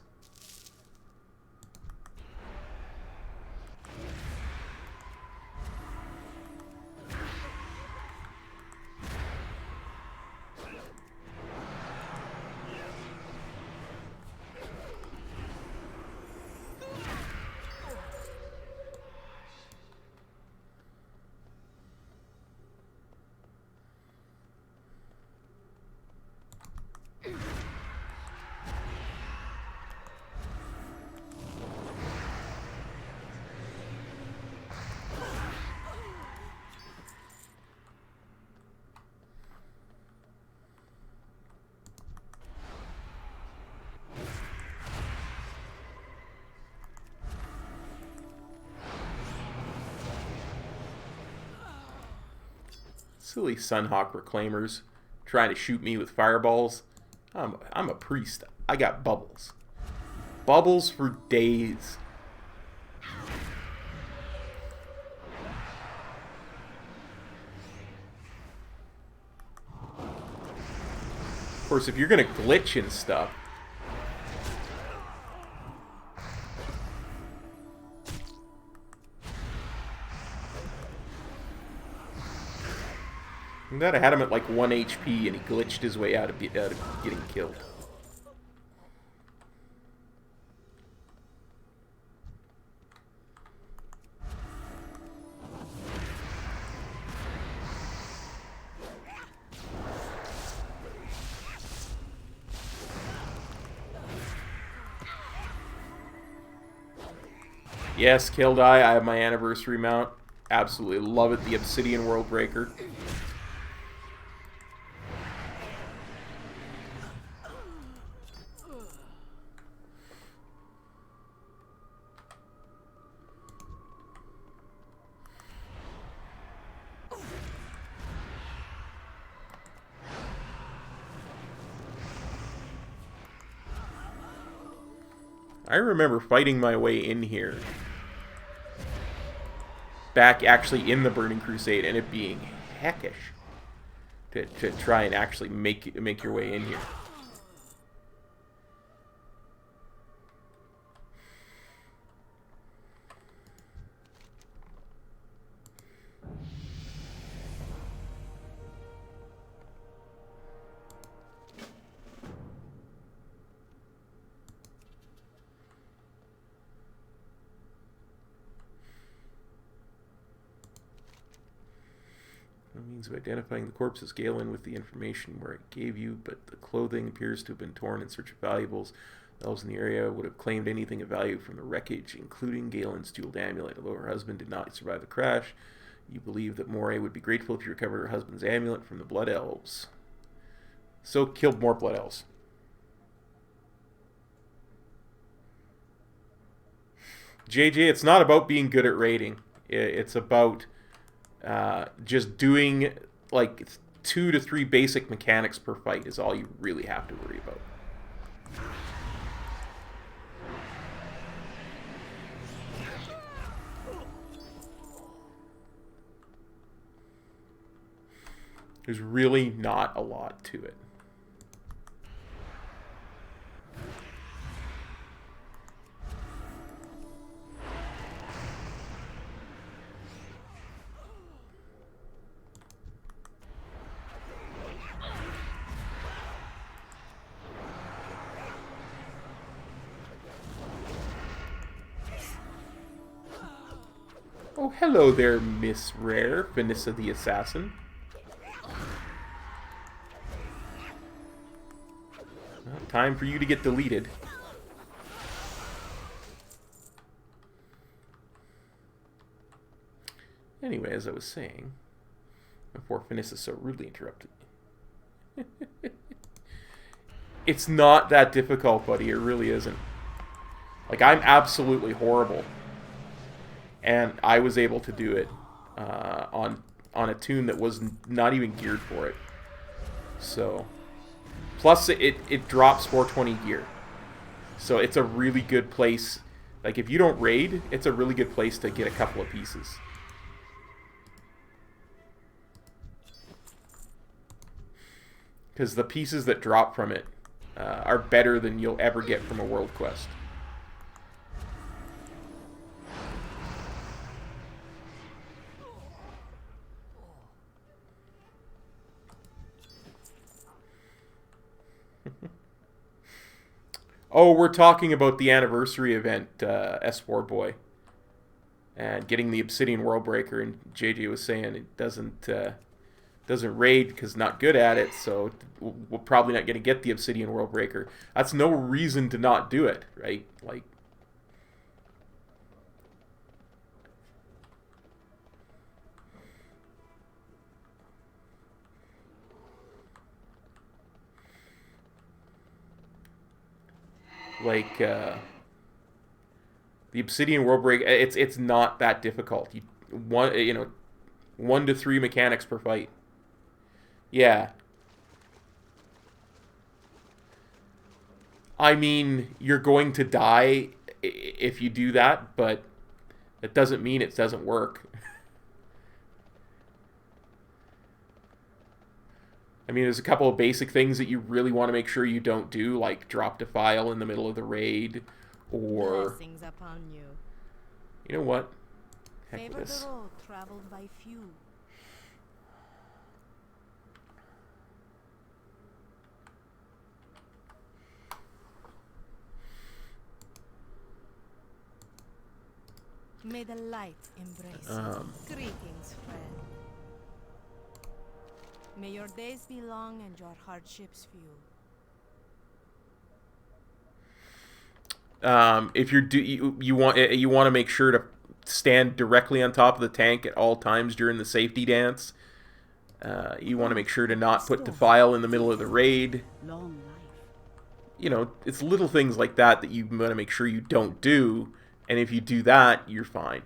Silly Sunhawk Reclaimers trying to shoot me with fireballs. I'm a priest. I got bubbles. Bubbles for days. Of course, if you're gonna glitch and stuff, I'm glad I had him at like 1 HP and he glitched his way out of getting killed. Yes, Killed I have my anniversary mount. Absolutely love it. The Obsidian World Breaker. I remember fighting my way in here. Back actually in the Burning Crusade, and it being heckish to try and actually make your way in here. Means of identifying the corpse is Galen with the information where it gave you, but the clothing appears to have been torn in search of valuables. The elves in the area would have claimed anything of value from the wreckage, including Galen's jeweled amulet. Although her husband did not survive the crash, you believe that Moray would be grateful if you recovered her husband's amulet from the Blood Elves. So killed more Blood Elves. JJ, it's not about being good at raiding. It's about just doing like 2 to 3 basic mechanics per fight is all you really have to worry about. There's really not a lot to it. Oh, hello there, Miss Rare, Vanessa the Assassin. Well, time for you to get deleted. Anyway, as I was saying, before Vanessa so rudely interrupted me. It's not that difficult, buddy. It really isn't. Like, I'm absolutely horrible. And I was able to do it on a tune that was not even geared for it. So, plus it drops 420 gear. So it's a really good place. Like, if you don't raid, it's a really good place to get a couple of pieces. Because the pieces that drop from it are better than you'll ever get from a world quest. Oh, we're talking about the anniversary event, S4 Boy. And getting the Obsidian World Breaker, and JJ was saying it doesn't raid because not good at it, so we're probably not going to get the Obsidian World Breaker. That's no reason to not do it, right? Like the Obsidian World Breaker, it's not that difficult. 1 to 3 mechanics per fight. Yeah. I mean, you're going to die if you do that, but it doesn't mean it doesn't work. I mean, there's a couple of basic things that you really want to make sure you don't do, like drop defile in the middle of the raid, or... Blessings upon you. You know what? Heck Favor with this. the road traveled by few. May the light embrace you. Greetings, friend. May your days be long and your hardships few. If you want to make sure to stand directly on top of the tank at all times during the safety dance. You want to make sure to not put Defile in the middle of the raid. Long life. You know, it's little things like that that you want to make sure you don't do. And if you do that, you're fine.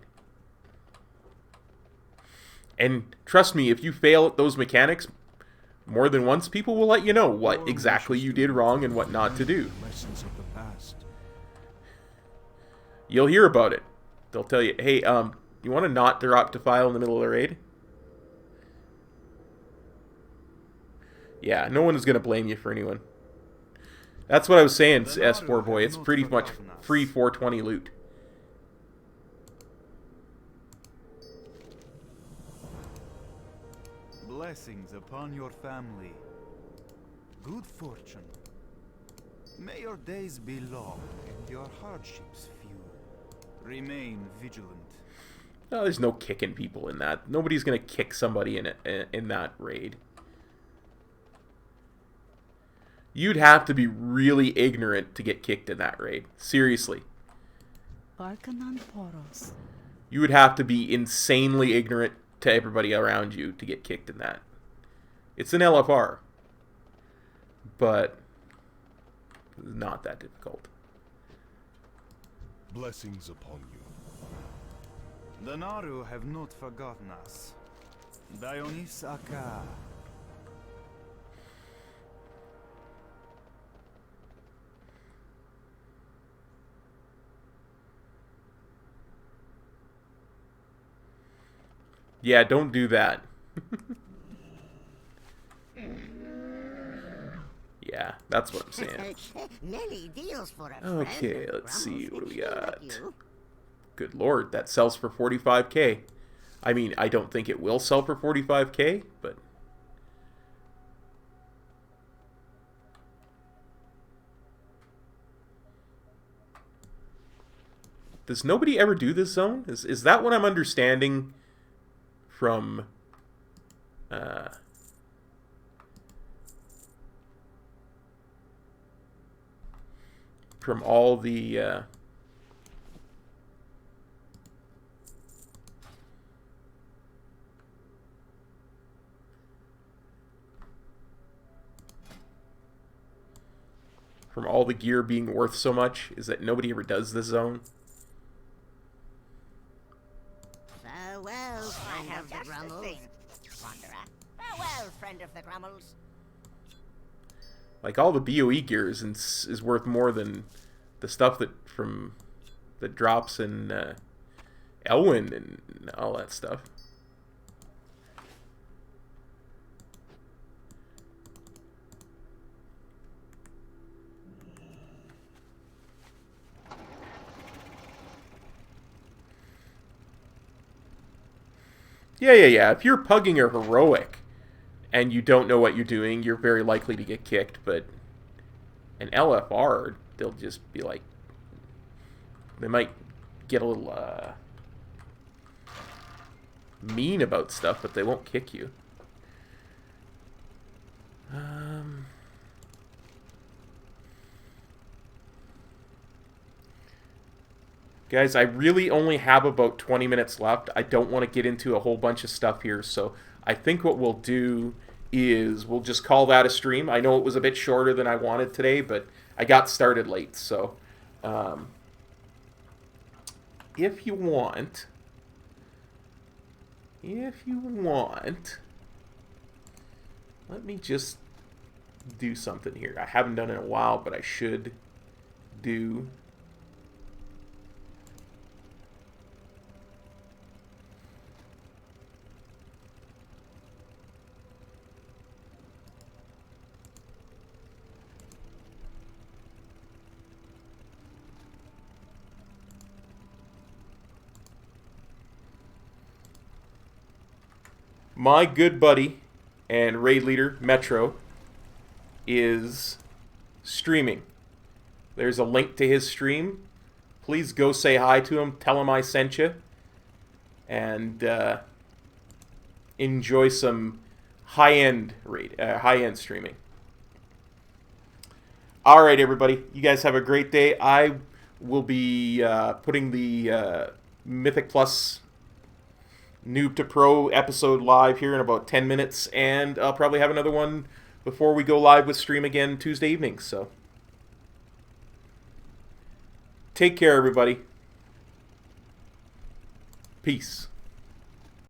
And trust me, if you fail at those mechanics more than once, people will let you know what exactly you did wrong and what not to do. Lessons of the past. You'll hear about it. They'll tell you, hey, you want to not drop Defile in the middle of the raid? Yeah, no one is going to blame you for anyone. That's what I was saying, S4 boy. It's pretty much free 420 loot. Blessings upon your family. Good fortune. May your days be long and your hardships few. Remain vigilant. No, there's no kicking people in that. Nobody's gonna kick somebody in that raid. You'd have to be really ignorant to get kicked in that raid. Seriously. Arcanon Poros. You would have to be insanely ignorant to everybody around you to get kicked in that. It's an LFR. But not that difficult. Blessings upon you. The Naru have not forgotten us. Dionys Aka. Yeah, don't do that. Yeah, that's what I'm saying. Many deals for a friend Okay, of let's see Grummel's. what do we He like got. you. Good lord, that sells for 45k. I mean, I don't think it will sell for 45k, but does nobody ever do this zone? Is that what I'm understanding from all the from all the gear being worth so much, is that nobody ever does this zone? Farewell, friend of the Grummels. Wanderer. Farewell, friend of the Grummels. Like, all the BOE gear is worth more than the stuff that drops in Elwyn and all that stuff. Yeah. If you're pugging a heroic and you don't know what you're doing, you're very likely to get kicked. But an LFR, they'll just be like, they might get a little mean about stuff, but they won't kick you. Guys, I really only have about 20 minutes left. I don't want to get into a whole bunch of stuff here, so I think what we'll do is we'll just call that a stream. I know it was a bit shorter than I wanted today, but I got started late, so if you want, let me just do something here. I haven't done it in a while, but I should do. My good buddy and raid leader, Metro, is streaming. There's a link to his stream. Please go say hi to him. Tell him I sent you. And enjoy some high-end streaming. All right, everybody. You guys have a great day. I we'll be putting the Mythic Plus Noob to Pro episode live here in about 10 minutes, and I'll probably have another one before we go live with stream again Tuesday evening. So take care, everybody. Peace.